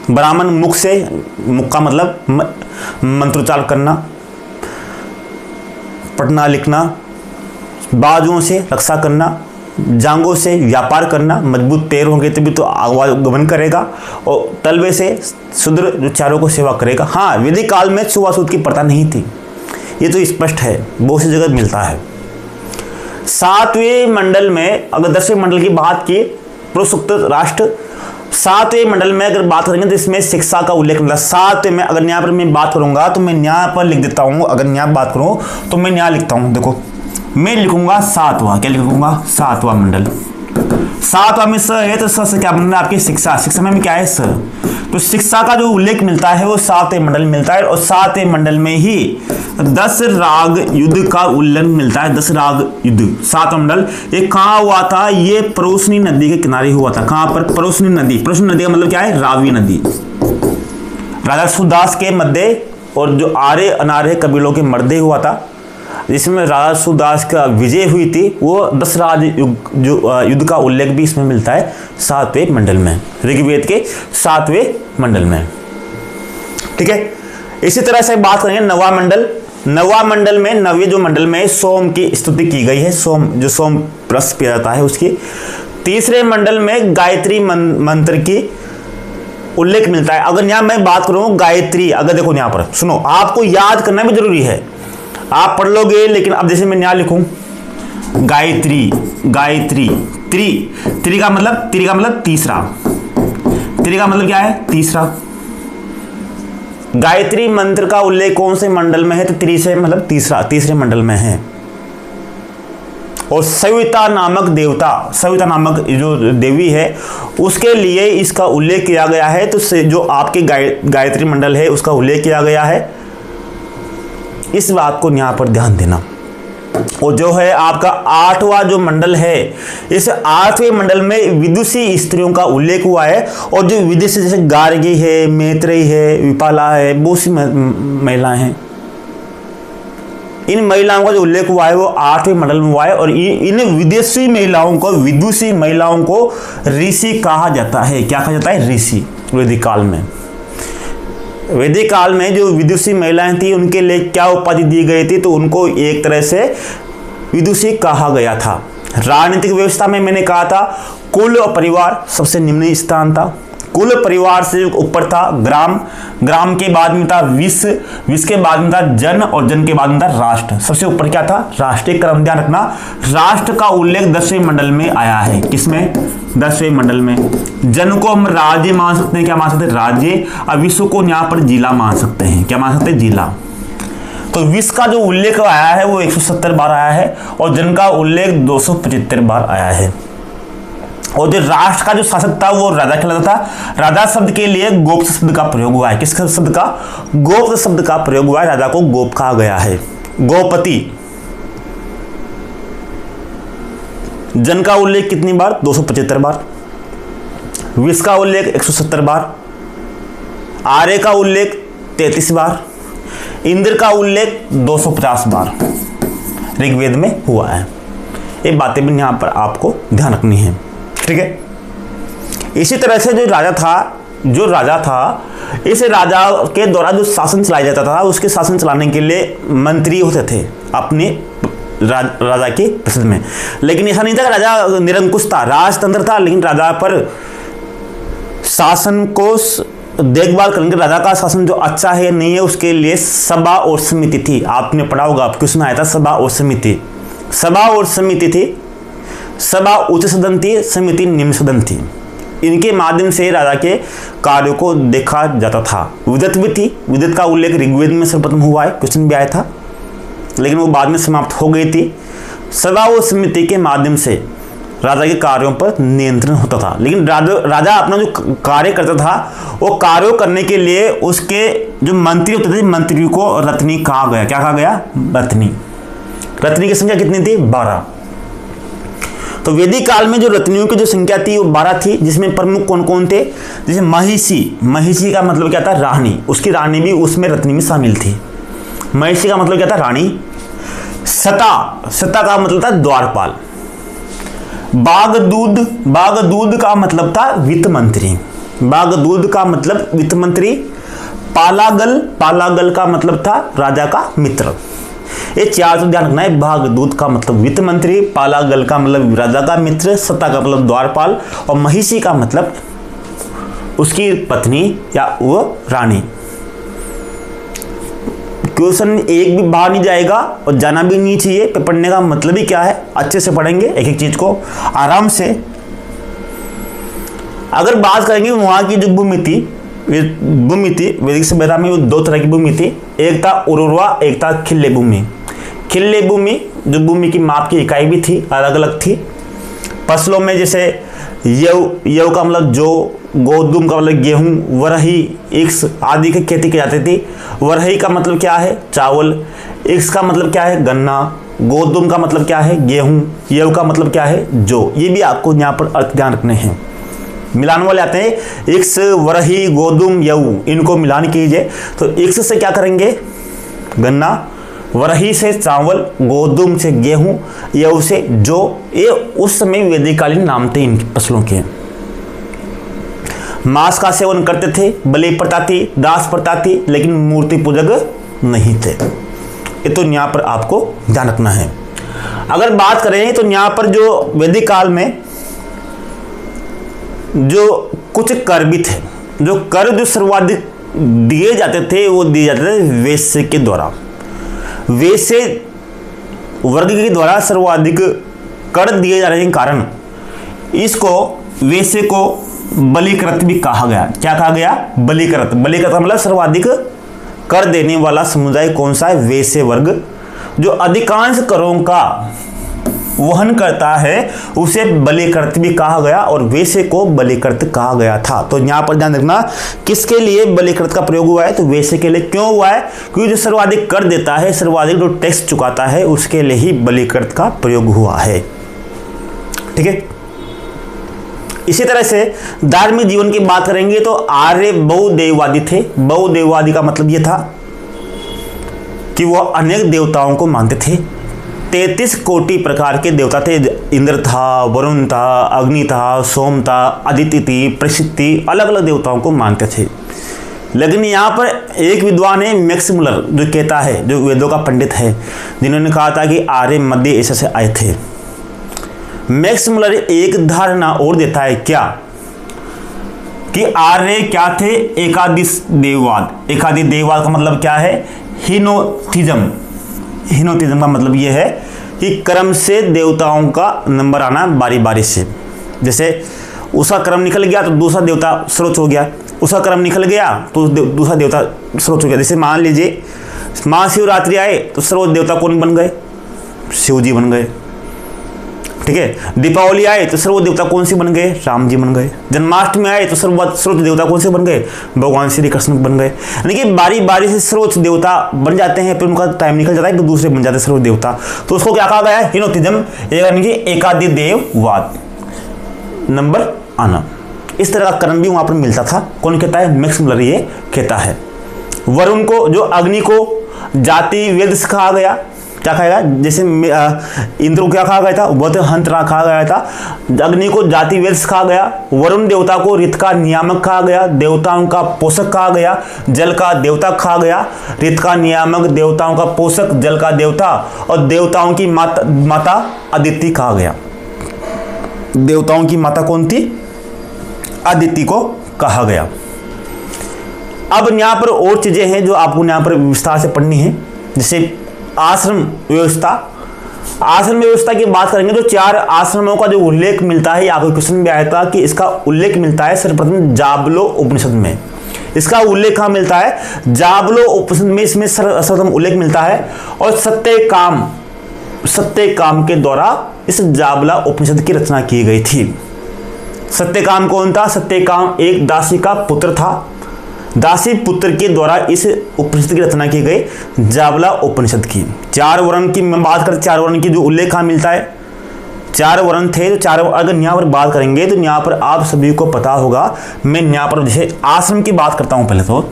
ब्राह्मण मुख से, मुख का मतलब मंत्रोच्चार करना, पढ़ना लिखना, बाजुओं से रक्षा करना, जांघों से व्यापार करना, मजबूत पैर होंगे तभी तो आवागमन करेगा, और तलवे से शूद्र चारों को सेवा करेगा। हाँ, वैदिक काल में छुआछूत की प्रथा नहीं थी, ये तो स्पष्ट है, बहुत सी जगह मिलता है। 7वें मंडल में, अगर 10वें मंडल की बात की, प्रोसुक्त राष्ट्र, 7वें मंडल में अगर बात करेंगे तो इसमें शिक्षा का उल्लेख मिला। 7वें में अगर यहाँ पर मैं बात करूंगा तो मैं यहाँ पर लिख देता हूँ, अगर यहाँ बात करूँ तो मैं यहाँ लिखता हूँ, देखो मैं लिखूंगा 7वां, क्या लिखूंगा 7वां मंडल। 7वां में स है तो स से क्या बनना है आपकी शिक्षा, शिक्षा में क्या है स, तो शिक्षा का जो उल्लेख मिलता है वो 7वें मंडल में मिलता है, और 7वें मंडल में ही 10 राग युद्ध का उल्लेख मिलता है। 10 राग युद्ध 7वां मंडल, ये कहाँ हुआ था, ये परोसनी नदी के किनारे हुआ था। कहाँ पर, परोसनी नदी। परोसनी नदी का मतलब क्या है, रावी नदी। राजा सूरदास के मध्य और जो आर्य अनार्य कबीलों के मध्य हुआ था, जिसमें राजा सूरदास का विजय हुई थी, वो 10 राज युद्ध का उल्लेख भी इसमें मिलता है 7वें मंडल में, ऋग्वेद के 7वें मंडल में। ठीक है, इसी तरह से बात करेंगे 9वां मंडल। 9वां मंडल में, 9वें जो मंडल में सोम की स्तुति की गई है, सोम जो सोम रस पिया जाता है उसकी। 3रे मंडल में गायत्री मंत्र की उल्लेख मिलता है। अगर यहाँ मैं बात करूँ गायत्री, अगर देखो यहाँ पर सुनो, आपको याद करना भी जरूरी है, आप पढ़ लोगे, लेकिन अब जैसे मैं यहाँ लिखूं गायत्री, गायत्री, त्रि का मतलब तीसरा, त्रि का मतलब क्या है, तीसरा। गायत्री मंत्र का उल्लेख कौन से मंडल में है, तो त्रि से मतलब तीसरे मंडल में है। और सविता नामक देवता, सविता नामक जो देवी है, उसके लिए इसका उल्लेख किया गया है। तो जो आपके गायत्री मंडल है उसका उल्लेख किया गया है, इस बात को यहाँ पर ध्यान देना। और जो है आपका 8वां जो मंडल है, इस 8वें मंडल में विदुषी स्त्रियों का उल्लेख हुआ है। और जो विदुषी जैसे गार्गी है, मैत्रेयी है, विपाला है, बहुत सी महिलाएं हैं, इन महिलाओं का जो उल्लेख हुआ है वो 8वें मंडल में हुआ है। और इन विदेशी महिलाओं को, विदुषी महिलाओं को ऋषि कहा जाता है। क्या कहा जाता है, ऋषि। वैदिक काल में, वैदिक काल में जो विदुषी महिलाएं थी उनके लिए क्या उपाधि दी गई थी, तो उनको एक तरह से विदुषी कहा गया था। राजनीतिक व्यवस्था में मैंने कहा था कुल और परिवार सबसे निम्न स्थान था। कुल परिवार से ऊपर था ग्राम, ग्राम के बाद में था विश्व, विश्व के बाद में था जन, और जन के बाद में था राष्ट्र। सबसे ऊपर क्या था, राष्ट्रीय क्रम। ध्यान रखना, राष्ट्र का उल्लेख 10वें मंडल में आया है। किसमें, 10वें मंडल में। जन को हम राज्य मान सकते हैं, क्या मान सकते हैं, राज्य। और विश्व को यहाँ पर जिला मान सकते हैं, क्या मान सकते हैं, जिला। तो विश्व का जो उल्लेख आया है वो 170 बार आया है, और जन का उल्लेख 275 बार आया है। और जो राष्ट्र का जो शासक था वो राजा कहलाता था। राजा शब्द के लिए गोप शब्द का प्रयोग हुआ है। किस शब्द का, गोप शब्द का प्रयोग हुआ है। राजा को गोप कहा गया है, गोपति। जन का उल्लेख कितनी बार, 275 बार। विश्व का उल्लेख 170 बार। आर्य का उल्लेख 33 बार। इंद्र का उल्लेख 250 बार ऋग्वेद में हुआ है। ये बातें भी यहाँ पर आपको ध्यान रखनी है, ठीक है। इसी तरह से जो राजा था, इस राजा के द्वारा जो शासन चलाया जाता था, उसके शासन चलाने के लिए मंत्री होते थे अपने राजा के परिषद में। लेकिन ऐसा नहीं था कि राजा निरंकुश था, राजतंत्र था, लेकिन राजा पर शासन को देखभाल करने, राजा का शासन जो अच्छा है या नहीं है उसके लिए सभा और समिति थी। आपने पढ़ा होगा, आपको सुनाया था सभा और समिति। सभा और समिति थी। सभा उच्च सदन थी, समिति निम्न सदन थी। इनके माध्यम से राजा के कार्यों को देखा जाता था। विदत भी थी। विदत का उल्लेख ऋग्वेद में सर्वप्रथम हुआ है, क्वेश्चन भी आया था, लेकिन वो बाद में समाप्त हो गई थी। सभा और समिति के माध्यम से राजा के कार्यों पर नियंत्रण होता था। लेकिन राजा अपना जो कार्य करता था, वो कार्यों करने के लिए उसके जो मंत्री होते थे, मंत्री को रत्नी कहा गया। क्या कहा गया, रत्नी। रत्नी की संख्या कितनी थी, 12। तो वैदिक काल में जो रत्नियों की जो संख्या थी वो 12 थी, जिसमें प्रमुख कौन कौन थे, जैसे महिषी। महिषी का मतलब क्या था, रानी। उसकी रानी भी उसमें रत्नी में शामिल थी। महिषी का मतलब क्या था, रानी। सता, सता का मतलब था द्वारपाल। बागदूद, बागदूद का मतलब था वित्त मंत्री। बागदूद का मतलब वित्त मंत्री। पालागल, पालागल का मतलब था राजा का मित्र। ये चार तो ध्यान रखना है। भागदूत का मतलब वित्त मंत्री, पालागल का मतलब राजा का मित्र, सत्ता का मतलब द्वारपाल, और महिषी का मतलब उसकी पत्नी या वो रानी। क्वेश्चन एक भी बाहर नहीं जाएगा और जाना भी नहीं चाहिए। पढ़ने का मतलब ही क्या है, अच्छे से पढ़ेंगे एक एक चीज को आराम से। अगर बात करेंगे वहां की जो भूमि थी, वैदिक सभ्यता में वो दो तरह की भूमि थी, एक था उर्वरा, एक था खिल्ले भूमि। खिल्ले भूमि जो भूमि की माप की इकाई भी थी, अलग अलग थी। फसलों में जैसे यव का मतलब जो, गोधूम का मतलब गेहूं, वरही, ईक्ष आदि की खेती की जाती थी। वरही का मतलब क्या है, चावल। ईक्ष का मतलब क्या है, गन्ना। गोधूम का मतलब क्या है, गेहूं। यव का मतलब क्या है, जो। ये भी आपको यहाँ पर अर्थ ध्यान रखने हैं। मिलान वाले आते हैं, ईक्ष, वरही, गोधूम, यव, इनको मिलान कीजिए तो ईक्ष से क्या करेंगे, गन्ना, वरही से चावल, गोधूम से गेहूं, यव से जो। ये उस समय वैदिककालीन नाम थे इन फसलों के। मांस का सेवन करते थे, बलि प्रथा थी, दास प्रथा थी, लेकिन मूर्ति पूजक नहीं थे। ये तो यहाँ पर आपको ध्यान रखना है। अगर बात करें तो यहाँ पर जो वैदिक काल में जो कुछ कर भी थे, जो कर जो सर्वाधिक दिए जाते थे वो दिए जाते थे वैश्य के द्वारा। वैश्य वर्ग के द्वारा सर्वाधिक कर दिए जाने के कारण इसको वैश्य को बलिकृत भी कहा गया। क्या कहा गया, बलिकृत। बलिकृत मतलब सर्वाधिक कर देने वाला समुदाय कौन सा है, वैश्य वर्ग। जो अधिकांश करों का वहन करता है उसे बलिकृत भी कहा गया और वैश्य को बलिकृत कहा गया था। तो यहाँ पर ध्यान रखना किसके लिए बलिकृत का प्रयोग हुआ है, तो वैश्य के लिए। क्यों हुआ है, क्योंकि जो सर्वाधिक कर देता है, सर्वाधिक जो टैक्स चुकाता है, उसके लिए ही बलिकृत का प्रयोग हुआ है। ठीक है। इसी तरह से धार्मिक जीवन की बात करेंगे तो आर्य बहुदेववादी थे। बहुदेववादी का मतलब यह था कि वह अनेक देवताओं को मानते थे। 33 कोटि प्रकार के देवता थे। इंद्र था, वरुण था, अग्नि था, सोम था, अदिति थी, प्रसिद्धि, अलग अलग देवताओं को मानते थे। लेकिन यहाँ पर एक विद्वान है मैक्स मुलर, जो कहता है, जो वेदों का पंडित है, जिन्होंने कहा था कि आर्य मध्य एशिया से आए थे। मैक्स मुलर एक धारणा और देता है क्या, कि आर्य क्या थे, एकादिश देववाद। एकादिश देववाद का मतलब क्या है, हिनोथिज्म। हिनोथिज्म का मतलब यह है कि क्रम से देवताओं का नंबर आना बारी बारी से। जैसे उसका क्रम निकल गया तो दूसरा देवता सर्वोच्च हो गया, उसका क्रम निकल गया तो दूसरा देवता सर्वोच्च हो गया। जैसे मान लीजिए महाशिवरात्रि आए तो सर्वोच्च देवता कौन बन गए, शिव जी बन गए। ठीक है। दीपावली आए तो सर्वोच्च देवता कौन सी बन गए, राम जी बन गए। जन्माष्टमी आए तो सर्वोच्च देवता कौन से बन गए, भगवान श्री कृष्ण बन गए। यानी कि बारी बारी से सर्वोच्च देवता बन जाते हैं, फिर उनका टाइम निकल जाता है तो दूसरे बन जाते हैं सर्वोच्च देवता। तो उसको क्या कहा गया है, हिनोथिज्म, यानी कि एकादि देववाद, नंबर आना। इस तरह का कर्म भी वहां पर मिलता था। कौन कहता है, मैक्स मुलर ये कहता है। वरुण को, जो अग्नि को जाति वेद से कहा गया, क्या कहा गया, जैसे इंद्र को क्या कहा गया था, बहुत हंतरा कहा गया था। अग्नि को जाति वेद से कहा गया। वरुण देवता को ऋत का नियामक कहा गया, देवताओं का पोषक कहा गया। जल का देवता कहा गया, ऋत का नियामक, देवताओं का पोषक, जल का देवता, और देवताओं की माता अदिति कहा गया। देवताओं की माता कौन थी, अदिति को कहा गया। अब यहाँ पर और चीजें हैं जो आपको यहाँ पर विस्तार से पढ़नी है। जैसे आश्रम व्यवस्था। आश्रम व्यवस्था की बात करेंगे तो 4 आश्रमों का जो उल्लेख मिलता है, आपको क्वेश्चन में आया था कि इसका उल्लेख मिलता है सर्वप्रथम जाबलो उपनिषद में। इसका उल्लेख कहाँ मिलता है, जाबलो उपनिषद में, इसमें सर्वप्रथम उल्लेख मिलता है। और सत्यकाम के द्वारा इस जाबला उपनिषद की रचना की गई थी। सत्यकाम कौन था, सत्यकाम एक दासी का पुत्र था। दासी पुत्र के द्वारा इस उपनिषद की रचना की गई, जाबला उपनिषद की। 4 वर्ण की मैं बात करें, 4 वर्ण की जो उल्लेख कहाँ मिलता है, 4 वर्ण थे। तो 4, अगर यहाँ पर बात करेंगे तो यहाँ पर आप सभी को पता होगा। मैं यहाँ पर जैसे आश्रम की बात करता हूँ। पहले तो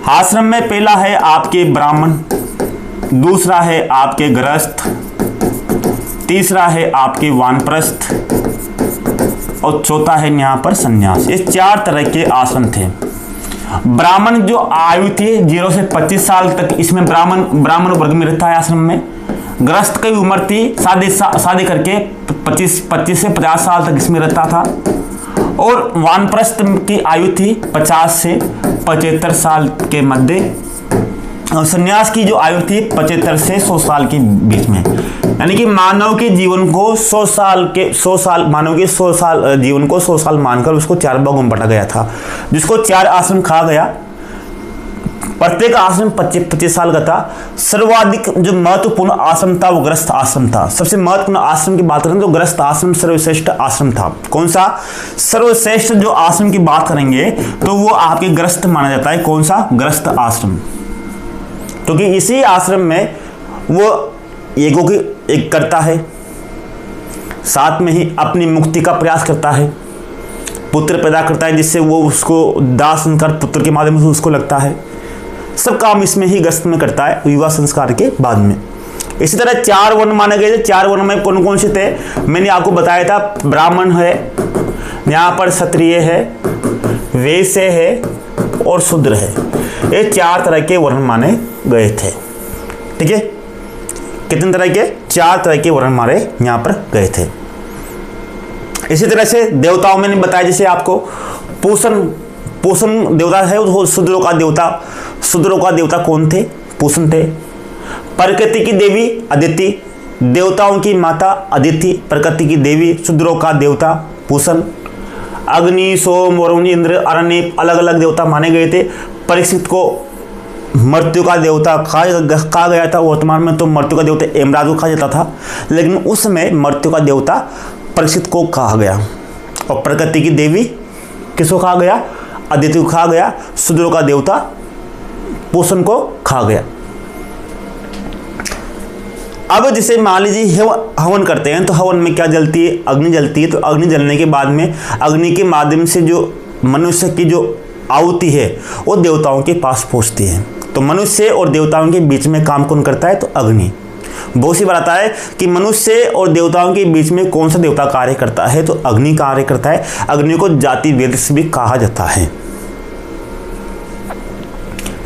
आश्रम में पहला है आपके ब्राह्मण, दूसरा है आपके गृहस्थ, तीसरा है आपके वानप्रस्थ, और चौथा है यहाँ पर संन्यास। ये 4 तरह के आश्रम थे। ब्राह्मण जो आयु थी 0 से 25 साल तक, इसमें ब्राह्मण वर्ग में रहता है आश्रम में। गृहस्थ की उम्र थी शादी करके 25 से 50 साल तक इसमें रहता था। और वानप्रस्थ की आयु थी 50 से 75 साल के मध्य। और संन्यास की जो आयु थी 75 से 100 साल के बीच में। यानी कि मानव के जीवन को 100 साल जीवन को 100 साल मानकर उसको 4 भागों में बांटा गया था, जिसको 4 आश्रम कहा गया। प्रत्येक आश्रम 25 साल का था। सर्वाधिक जो महत्वपूर्ण आश्रम था वो गृहस्थ आश्रम था। सबसे महत्वपूर्ण आश्रम की बात करें तो गृहस्थ आश्रम सर्वश्रेष्ठ आश्रम था। कौन सा? सर्वश्रेष्ठ जो आश्रम की बात करेंगे तो वो आपके गृहस्थ माना जाता है। कौन सा? गृहस्थ आश्रम। क्योंकि इसी आश्रम में वो एगो की एक करता है, साथ में ही अपनी मुक्ति का प्रयास करता है, पुत्र पैदा करता है जिससे वो उसको दाह संस्कार पुत्र के माध्यम से उसको लगता है। सब काम इसमें ही गृहस्थ में करता है विवाह संस्कार के बाद में। इसी तरह 4 वर्ण माने गए थे। 4 वर्ण में कौन कौन से थे? मैंने आपको बताया था। ब्राह्मण है, यहाँ पर क्षत्रिय है, वैश्य है और शूद्र है। ये 4 तरह के वर्ण माने गए थे। ठीक है, कितने तरह के? 4 तरह के वर्ण मारे यहाँ पर गए थे। इसी तरह से देवताओं मैंने बताया, जैसे आपको पूषण देवता है, वो शूद्रों का देवता। शूद्रों का देवता कौन थे? पूषण थे। प्रकृति की देवी अदिति, देवताओं की माता अदिति, प्रकृति की देवी, शूद्रों का देवता पूषण। अग्नि, सोम, वरुण, इंद्र, अरण्य अलग अलग देवता माने गए थे। परीक्षित को मृत्यु का देवता कहा गया था। वर्तमान में तो मृत्यु का देवता यमराज को कहा जाता था, लेकिन उस समय मृत्यु का देवता परीक्षित को कहा गया। और प्रकृति की देवी किसको कहा गया? अदिति को कहा गया। शूद्रों का देवता पूषण को कहा गया। अब जैसे मान लीजिए हवन करते हैं तो हवन में क्या जलती है? अग्नि जलती है। तो अग्नि जलने के बाद में अग्नि के माध्यम से जो मनुष्य की जो आहुति है वो देवताओं के पास पहुंचती है। तो मनुष्य और देवताओं के बीच में काम कौन करता है? तो अग्नि। बहुत सी बार आता है कि मनुष्य और देवताओं के बीच में कौन सा देवता कार्य करता है? तो अग्नि कार्य करता है। अग्नि को जाति वेद से भी कहा जाता है।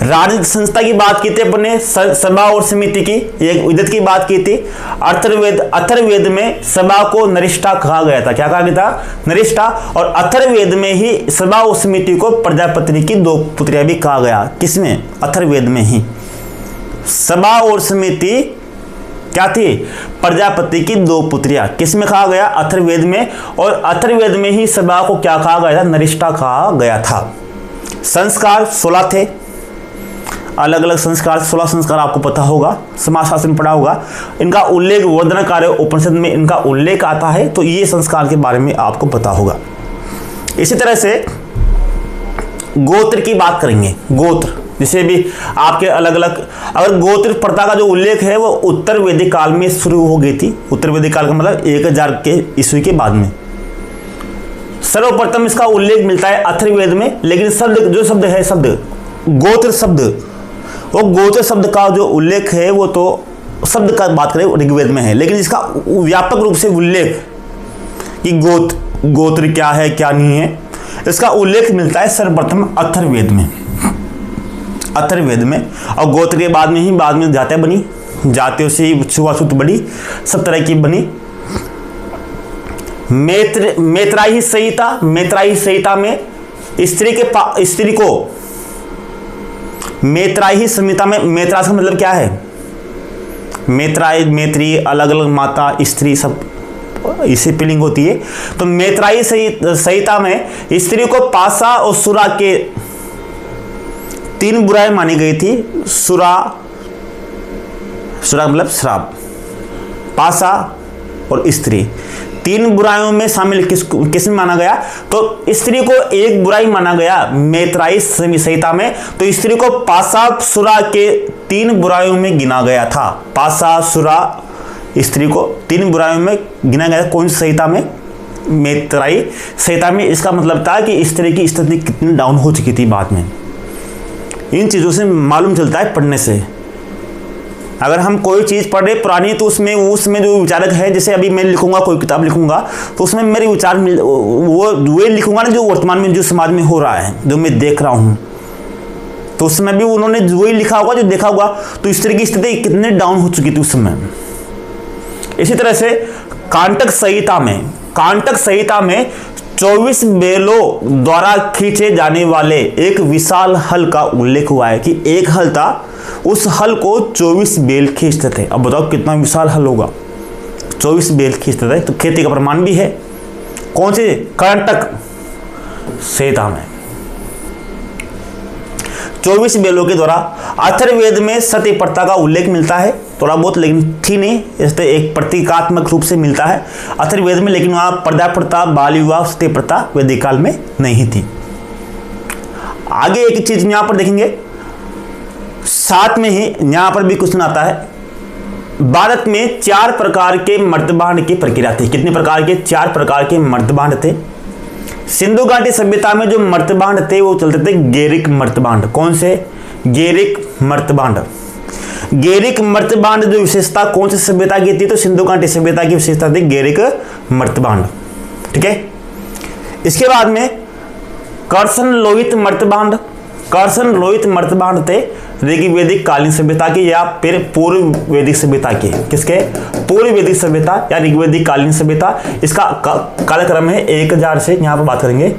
राजनीतिक संस्था की बात की थी अपने, सभा और समिति की, एक विद्युत की बात की थी। अथर्ववेद में सभा को नरिष्ठा कहा गया था। क्या कहा गया था? नरिष्ठा। और अथर्ववेद में ही सभा और समिति को प्रजापति की 2 पुत्रियां भी कहा गया। किसमें? अथर्ववेद में ही। सभा और समिति क्या थी? प्रजापति की 2 पुत्रियां। किसमें कहा गया? अथर्ववेद में। और अथर्ववेद में ही सभा को क्या कहा गया था? नरिष्ठा कहा गया था। संस्कार 16 थे, अलग अलग संस्कार, 16 संस्कार आपको पता होगा, समाज शास्त्र में पढ़ा होगा। इनका उल्लेख वर्धनकार उपनिषद में इनका उल्लेख आता है, तो ये संस्कार के बारे में आपको पता होगा। इसी तरह से गोत्र की बात करेंगे। गोत्र जिसे भी आपके अलग अलग, अगर गोत्र प्रथा का जो उल्लेख है वो उत्तर वैदिक काल में शुरू हो गई थी। उत्तर वैदिक काल का मतलब 1000 के ईस्वी के बाद में सर्वप्रथम इसका उल्लेख मिलता है अथर्ववेद में। लेकिन जो शब्द है, गोत्र शब्द, वो गोत्र शब्द का जो उल्लेख है वो तो शब्द का बात करें ऋग्वेद में है, लेकिन इसका व्यापक रूप से उल्लेख कि गोत्र क्या है क्या नहीं है, इसका उल्लेख मिलता है सर्वप्रथम अथर्ववेद में। और गोत्र के बाद में जातियां बनी, जातियों से ही छुआछूत बड़ी, सब तरह की बनी। मैत्राही संहिता में स्त्री को मैत्राही संहिता में, मैत्रा का मतलब क्या है? मैत्री अलग अलग माता स्त्री सब इसी पिलिंग होती है। तो मैत्राही संहिता में स्त्री को पासा और सुरा के 3 बुराई मानी गई थी। सुरा मतलब श्राप, पासा और स्त्री 3 बुराइयों में शामिल किसमें माना गया? तो स्त्री को एक बुराई माना गया मैत्राही संहिता में। तो स्त्री को पासा सुरा के 3 बुराइयों में गिना गया था। पासा सुरा स्त्री को 3 बुराइयों में गिना गया। कौन सी संहिता में? मैत्राही संहिता में। इसका मतलब था कि स्त्री की स्थिति कितनी डाउन हो चुकी थी बाद में। इन चीज़ों से मालूम चलता है पढ़ने से। अगर हम कोई चीज़ पढ़ रहे पुरानी तो उसमें जो विचारक है, जैसे अभी मैं लिखूंगा कोई किताब लिखूंगा तो उसमें मेरे विचार वो लिखूंगा ना जो वर्तमान में जो समाज में हो रहा है, जो मैं देख रहा हूँ, तो उस समय भी उन्होंने वही लिखा होगा जो देखा होगा। तो इस तरह की स्थिति कितने डाउन हो चुकी थी उस समय। इसी तरह से कांटक संहिता में 24 बैलों द्वारा खींचे जाने वाले एक विशाल हल का उल्लेख हुआ है कि एक हल था, उस हल को 24 बैल खींचते थे। अब बताओ कितना विशाल हल होगा, 24 बैल खींचते थे। तो खेती का प्रमाण भी है, कौन से? कांटक संहिता में 24 बैलों के द्वारा। अथर्ववेद में सती प्रथा का उल्लेख मिलता है, थोड़ा बहुत, लेकिन थी नहीं, इससे एक प्रतीकात्मक रूप से मिलता है अथर्ववेद में, लेकिन वहां पर्दा प्रथा, बाल विवाह, सती प्रथा वैदिक काल में नहीं थी। आगे एक चीज यहां पर देखेंगे, साथ में ही यहां पर भी क्वेश्चन आता है, भारत में 4 प्रकार के मर्तबांड की प्रक्रिया थी। कितने प्रकार के? 4 प्रकार के मर्तबांड थे। सिंधु घाटी सभ्यता में जो मर्तबांड थे वो चलते थे गैरिक मर्तबांड। कौन से? गैरिक मर्तबांड। गैरिक मर्तबांड जो विशेषता कौन सी सभ्यता की थी? तो सिंधु घाटी सभ्यता की विशेषता थी गैरिक मर्तबांड। ठीक है। इसके बाद में कर्सन लोहित मर्तबांड। कर्सन लोहित मर्तबांड थे ऋग्वैदिक कालीन सभ्यता के या फिर पूर्व वैदिक सभ्यता के। किसके? पूर्व वैदिक सभ्यता या ऋग्वैदिक कालीन सभ्यता। इसका कालक्रम है 1000 से, यहां पर बात करेंगे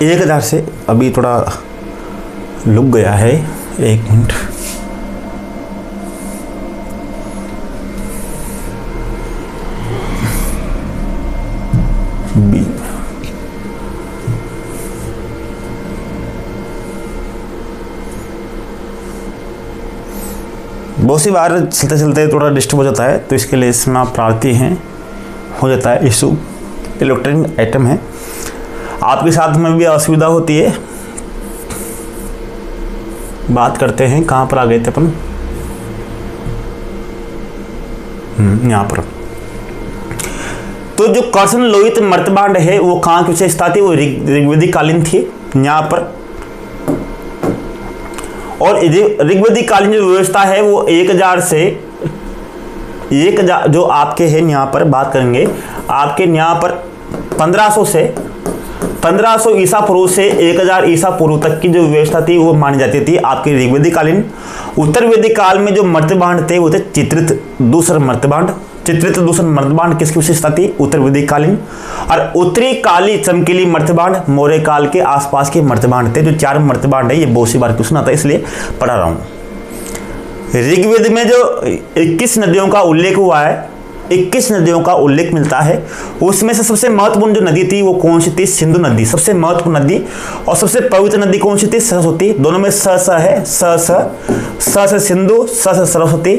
1000 से। अभी थोड़ा लुक गया है, 1 मिनट। बहुत सी बार चलते चलते थोड़ा डिस्टर्ब हो जाता है, तो इसके लिए इसमें आप प्रार्थी हैं, हो जाता है इशू। इलेक्ट्रॉनिक आइटम है, आपके साथ में भी असुविधा होती है। बात करते हैं, कहाँ पर आ गए थे अपन? यहाँ पर। तो जो कर्सन लोहित मर्तबांड है वो कहाँ की विशेषता थी? वो ऋग्वैदिक कालीन थी यहाँ पर। और ऋग्वैदिक कालीन जो व्यवस्था है वो 1000 से 1000 जो आपके हैं यहाँ पर बात करेंगे, आपके यहाँ पर 1500 से 1500 ईसा पूर्व से 1000 ईसा पूर्व तक की जो व्यवस्था थी वो मानी जाती थी आपके ऋग्वैदिक कालीन। उत्तर वैदिक काल में जो मर्तबांड थे वो थे चित्रित दूसर मर्तबांड। चित्रित दूसर मर्तबांड किसकी विशेषता थी? उत्तर वैदिक कालीन। और उत्तरी काली चमकीली मर्तबांड मौर्य काल के आसपास के मर्तबांड थे। जो 4 मर्तबांड है, ये बहुत सी बार क्वेश्चन आता है इसलिए पढ़ा रहा हूं। ऋग्वेद में जो 21 नदियों का उल्लेख हुआ है, 21 नदियों का उल्लेख मिलता है, उसमें से सबसे महत्वपूर्ण जो नदी थी वो कौन सी थी? सिंधु नदी सबसे महत्वपूर्ण नदी। और सबसे पवित्र नदी कौन सी थी? सरस्वती। दोनों में स है, स से सिंधु, स से सरस्वती।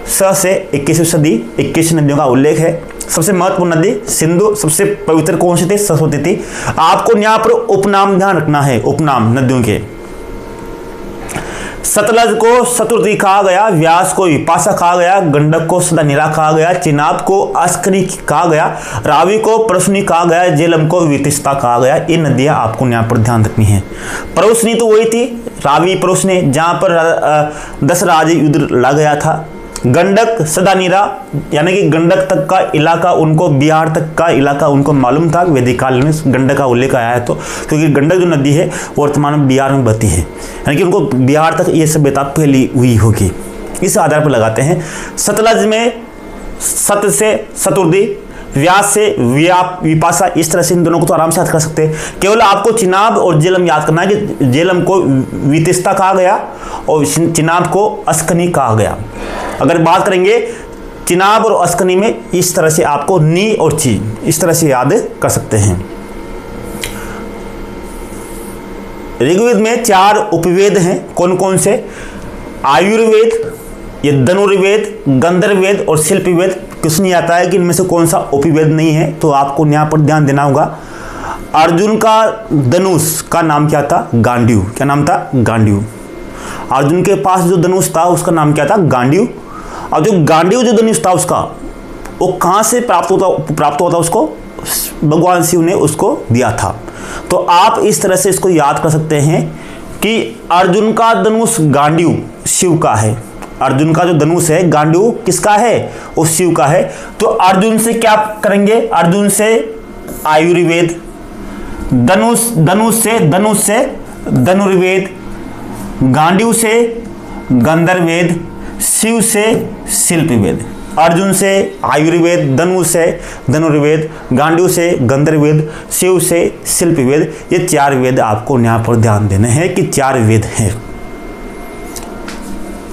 स से 21वीं सदी, 21 नदियों का उल्लेख है। सबसे महत्वपूर्ण नदी सिंधु, सबसे पवित्र कौन सी थी? सरस्वती थी। आपको यहाँ पर उपनाम ध्यान रखना है, उपनाम नदियों के। सतलज को शत्रुति कहा गया, व्यास को विपाशा कहा गया, गंडक को सदानीरा कहा गया, चिनाब को अस्कनी कहा गया, रावी को प्रश्नी कहा गया, झेलम को वितिस्ता कहा गया। ये नदियां आपको यहाँ पर ध्यान रखनी है। प्रश्नी तो वही थी, रावी प्रश्नी, जहां पर 10 राज्य युद्ध लग गया था। गंडक सदानीरा यानी कि गंडक तक का इलाका उनको, बिहार तक का इलाका उनको मालूम था। वैदिक काल में गंडक का उल्लेख आया है, तो क्योंकि गंडक जो नदी है वो वर्तमान में बिहार में बहती है, यानी कि उनको बिहार तक ये सभ्यता फैली हुई होगी। इस आधार पर लगाते हैं। सतलज में सत से शत्रुदी, व्यास से विपाशा, इस तरह से इन दोनों को तो आराम से याद कर सकते हैं। केवल आपको चिनाब और झेलम याद करना है कि झेलम को वितिस्ता कहा गया और चिनाब को अस्कनी कहा गया। अगर बात करेंगे चिनाब और अस्कनी में, इस तरह से आपको नी और ची इस तरह से याद कर सकते हैं। ऋग्वेद में 4 उपवेद हैं, कौन कौन से? आयुर्वेद, ये धनुर्वेद, गंधर्ववेद और शिल्पवेद। क्वेश्चन ये आता है कि इनमें से कौन सा उपवेद नहीं है, तो आपको यहाँ पर ध्यान देना होगा। अर्जुन का धनुष का नाम क्या था? गांडीव। क्या नाम था? गांडीव। अर्जुन के पास जो धनुष था उसका नाम क्या था? गांडीव। और जो गांडीव जो धनुष था उसका, वो कहाँ से प्राप्त होता उसको? भगवान शिव ने उसको दिया था। तो आप इस तरह से इसको याद कर सकते हैं कि अर्जुन का धनुष गांडीव शिव का है। अर्जुन का जो धनुष है गांडीव किसका है? वो शिव का है। तो अर्जुन से क्या करेंगे? अर्जुन से आयुर्वेद, धनुष से धनुर्वेद, गांडीव से गंधर्ववेद, शिव से शिल्पवेद। अर्जुन से आयुर्वेद, धनु से धनुर्वेद, गांडीव से गंधर्ववेद, शिव से शिल्पवेद। ये 4 वेद आपको यहाँ पर ध्यान देने हैं कि 4 वेद हैं।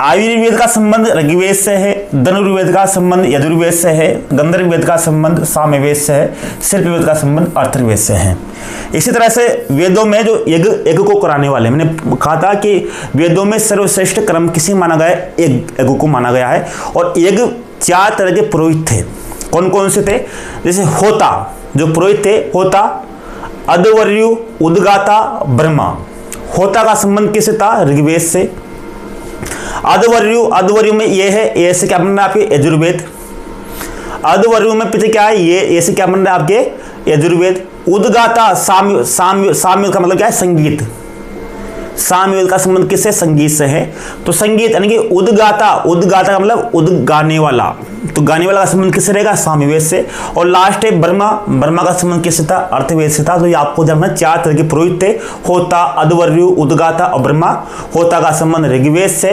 आयुर्वेद का संबंध ऋग्वेद से है, धनुर्वेद का संबंध यजुर्वेद से है, गंधर्ववेद का संबंध सामवेद से है, शिल्पवेद का संबंध अथर्ववेद से है। इसी तरह से वेदों में जो यज्ञ को कराने वाले, मैंने कहा था कि वेदों में सर्वश्रेष्ठ कर्म किसे माना गया है? यज्ञ को माना गया है। और यज्ञ 4 तरह के पुरोहित थे। कौन कौन से थे? जैसे होता, जो पुरोहित थे, होता, अध्वर्यु, उद्गाता, ब्रह्मा। होता का संबंध किससे था? ऋग्वेद से। अध्वर्यु में ये है, ये से क्या बन रहा है आपके? यजुर्वेद। अध्वर्यु में पीछे क्या है? ये से क्या बन रहा है आपके? यजुर्वेद। उद्गाता, सामवेद का मतलब क्या है? संगीत। सामवेद का संबंध किससे? संगीत से है। तो संगीत यानी कि उद्गाता का मतलब उद्गाने वाला, तो गाने वाला का संबंध किससे रहेगा? सामवेद से। और लास्ट है ब्रह्मा का संबंध किससे था? अर्थवेद से था। तो ये आपको जानना 4 तरह के पुरोहित थे, होता, अध्वर्यु, उद्गाता और ब्रह्मा। होता का संबंध ऋग्वेद से,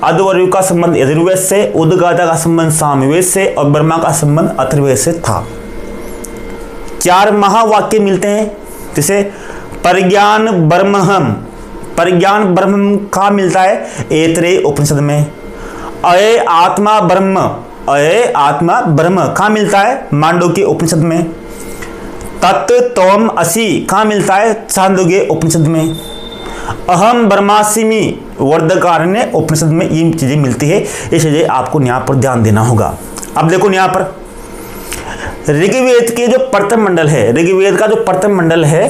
अध्वर्यु का संबंध यजुर्वेद से, उद्गाता का संबंध सामवेद से और ब्रह्मा का संबंध अथर्ववेद से था। 4 महावाक्य मिलते हैं, जैसे प्रज्ञान ब्रह्महम। प्रज्ञान ब्रह्म कहाँ मिलता है? ऐतरेय उपनिषद में। अये आत्मा ब्रह्म, अये आत्मा ब्रह्म कहाँ मिलता है? मांडुक्य उपनिषद में। तत् त्वम असि कहाँ मिलता है? छांदोग्य उपनिषद में। अहम ब्रह्मास्मि वर्धकारण्य उपनिषद में ये चीजें मिलती है। ये चीजें आपको यहाँ पर ध्यान देना होगा। अब देखो यहाँ पर ऋग्वेद के जो प्रथम मंडल है, ऋग्वेद का जो प्रथम मंडल है,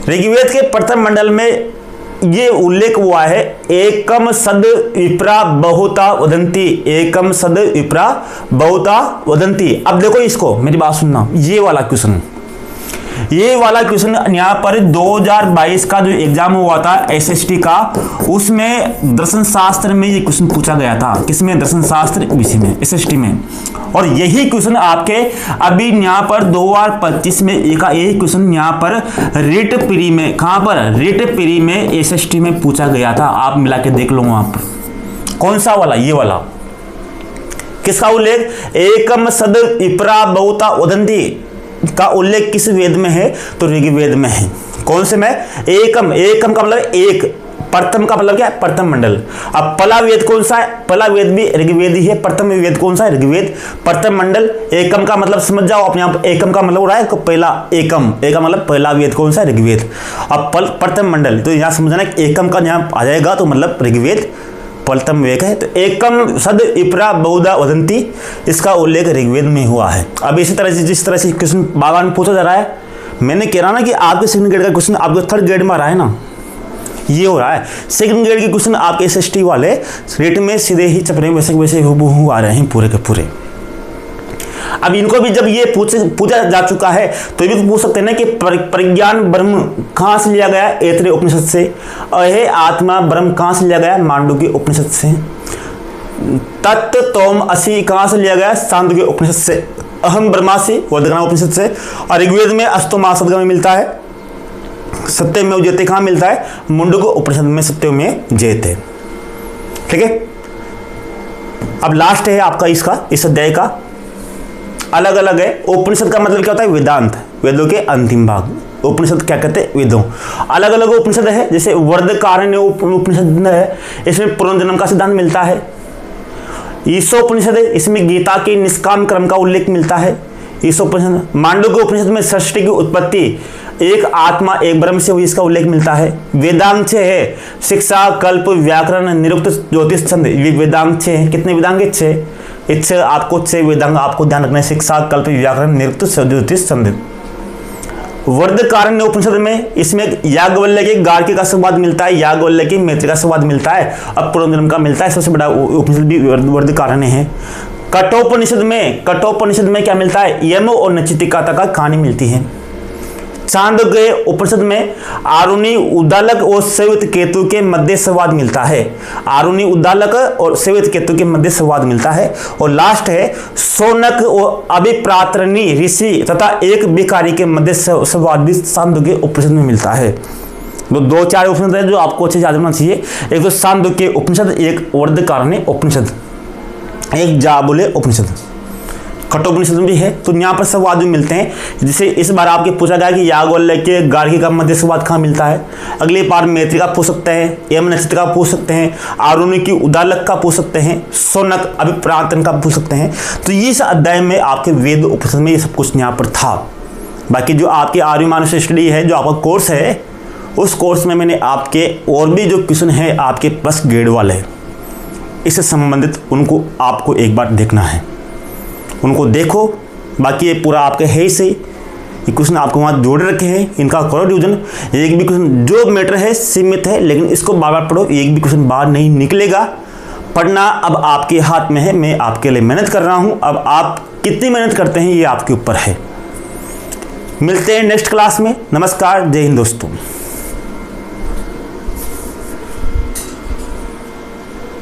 ऋग्वेद के प्रथम मंडल में ये उल्लेख हुआ है, एकम सद विप्रा बहुता वदंती, एकम सद विप्रा बहुता वदंती। अब देखो इसको, मेरी बात सुनना, ये वाला क्वेश्चन यहाँ पर 2022 का जो एग्जाम हुआ था एसएसटी का, उसमें दर्शन शास्त्र में ये क्वेश्चन पूछा गया था। किसमें? दर्शन शास्त्र विषय में, एसएसटी में। और यही क्वेश्चन आपके अभी यहाँ पर 2025 में यही क्वेश्चन यहाँ पर रिट प्री में, कहाँ पर? रिट प्री में एसएसटी में पूछा गया था। आप मिला के देख लो वहां पर। कौन सा वाला? ये वाला। किसका उल्लेख? एकम सद विप्रा बहुता वदंती का उल्लेख किस वेद में है? तो ऋग्वेद में है। कौन से में? एकम का मतलब एक, प्रथम का मतलब क्या है? प्रथम मंडल। अब पला वेद कौन सा है? पला वेद भी ऋग्वेद ही है। प्रथम वेद कौन सा है? ऋग्वेद। प्रथम मंडल, एकम का मतलब समझ जाओ अपने आप। एकम का मतलब हो रहा है पहला, एकम का मतलब पहला वेद कौन सा है? ऋग्वेद। अब प्रथम मंडल, तो यहाँ समझना कि एकम का यहाँ आ जाएगा तो मतलब ऋग्वेद प्रथम वेद है। तो एकम सद विप्रा बहुधा वदंती, इसका उल्लेख ऋग्वेद में हुआ है। अब इसी तरह से जिस तरह से क्वेश्चन बाबा में पूछा जा रहा है, मैंने कह रहा ना कि आपके सेकंड ग्रेड का क्वेश्चन आपके थर्ड ग्रेड में आ रहा है ना, ये हो रहा है। सेकंड ग्रेड के क्वेश्चन आपके एसएसटी वाले रेट में सीधे ही चपड़े वैसे हुबहू आ रहे हैं पूरे के पूरे। अब इनको भी जब ये पूछा जा चुका है तो ये भी पूछ सकते हैं ना कि प्रज्ञान ब्रह्म कहाँ से लिया गया? ऐतरेय उपनिषद से। अहे आत्मा ब्रह्म कहाँ से लिया गया? मांडुक्य उपनिषद से। तत् त्वम असि कहाँ से लिया गया? छांदोग्य उपनिषद से। अहम ब्रह्मास्मि वर्धमान उपनिषद से। और ऋग्वेद में अष्टमा शब्द में मिलता है। सत्यमेव जयते कहाँ मिलता है? मुंडक उपनिषद में सत्यमेव जयते। ठीक है। अब लास्ट है आपका इसका, इस अध्याय का अलग अलग है। उपनिषद का मतलब क्या होता है? वेदांत, वेदों के अंतिम भाग। उपनिषद क्या कहते हैं? वेदों। अलग अलग उपनिषद है, जैसे वर्धकारण्य उपनिषद है, इसमें पुनर्जन्म का सिद्धांत मिलता है। ईशोपनिषद है, इसमें गीता के निष्काम क्रम का उल्लेख मिलता है। ईशोपनिषद। मांडुक्य उपनिषद में सृष्टि की उत्पत्ति एक आत्मा एक ब्रह्म से हुई, इसका उल्लेख मिलता है। वेदांग 6 है, शिक्षा, कल्प, व्याकरण, निरुक्त, ज्योतिष, छंद। ये वेदांग 6 है। कितने वेदांग? 6। इससे आपको 6 वेदांग आपको ध्यान रखना है। शिक्षा, कल्प, व्याकरण, निरुक्त, ज्योतिष, छंद। वर्धकारण्य उपनिषद में इसमें याज्ञवल्क्य के गार्ग्य का संवाद मिलता है, याज्ञवल्क्य के मैत्री का संवाद मिलता है, अब पुनर्जन्म का मिलता है। सबसे बड़ा उपनिषद भी वर्धकारण्य है। कठोपनिषद में क्या मिलता है? यम और नचिकेता का कहानी मिलती है। छांदोग्य उपनिषद में आरुणि उद्दालक और सेवित केतु के मध्य संवाद मिलता है। आरुणि उद्दालक और सेवित केतु के मध्य संवाद मिलता है। और लास्ट है शौनक और अभिप्रातरणी ऋषि तथा एक भिखारी के मध्य संवाद भी छांदोग्य उपनिषद में मिलता है। तो 2-4 उपनिषद है जो आपको अच्छे से याद रखना चाहिए। एक तो छांदोग्य उपनिषद, एक वर्धकारण्य उपनिषद, एक जाबुले उपनिषद, कठोपनिषद भी है। तो यहाँ पर संवाद भी मिलते हैं। जिसे इस बार आपके पूछा गया कि याज्ञवल्क्य के गार्गी का मध्य संवाद कहाँ मिलता है। अगली बार मैत्री का पूछ सकते हैं, यम नक्षत्र का पूछ सकते हैं, आरुणि की उद्दालक का पूछ सकते हैं, शौनक अभिप्रातन का पूछ सकते हैं। तो इस अध्याय में आपके वेद उपनिषद में ये सब कुछ यहाँ पर था। बाकी जो आपके आर्य मानस स्टडी है, जो आपका कोर्स है, उस कोर्स में मैंने आपके और भी जो क्वेश्चन है आपके फर्स्ट ग्रेड वाले, इससे संबंधित उनको आपको एक बार देखना है, उनको देखो। बाकी ये पूरा आपके है ही सही, ये क्वेश्चन आपको वहाँ जोड़ रखे हैं, इनका करो रिवीजन। एक भी क्वेश्चन जो मैटर है सीमित है, लेकिन इसको बार बार पढ़ो, एक भी क्वेश्चन बाहर नहीं निकलेगा। पढ़ना अब आपके हाथ में है, मैं आपके लिए मेहनत कर रहा हूँ। अब आप कितनी मेहनत करते हैं ये आपके ऊपर है। मिलते हैं नेक्स्ट क्लास में। नमस्कार, जय हिंद दोस्तों।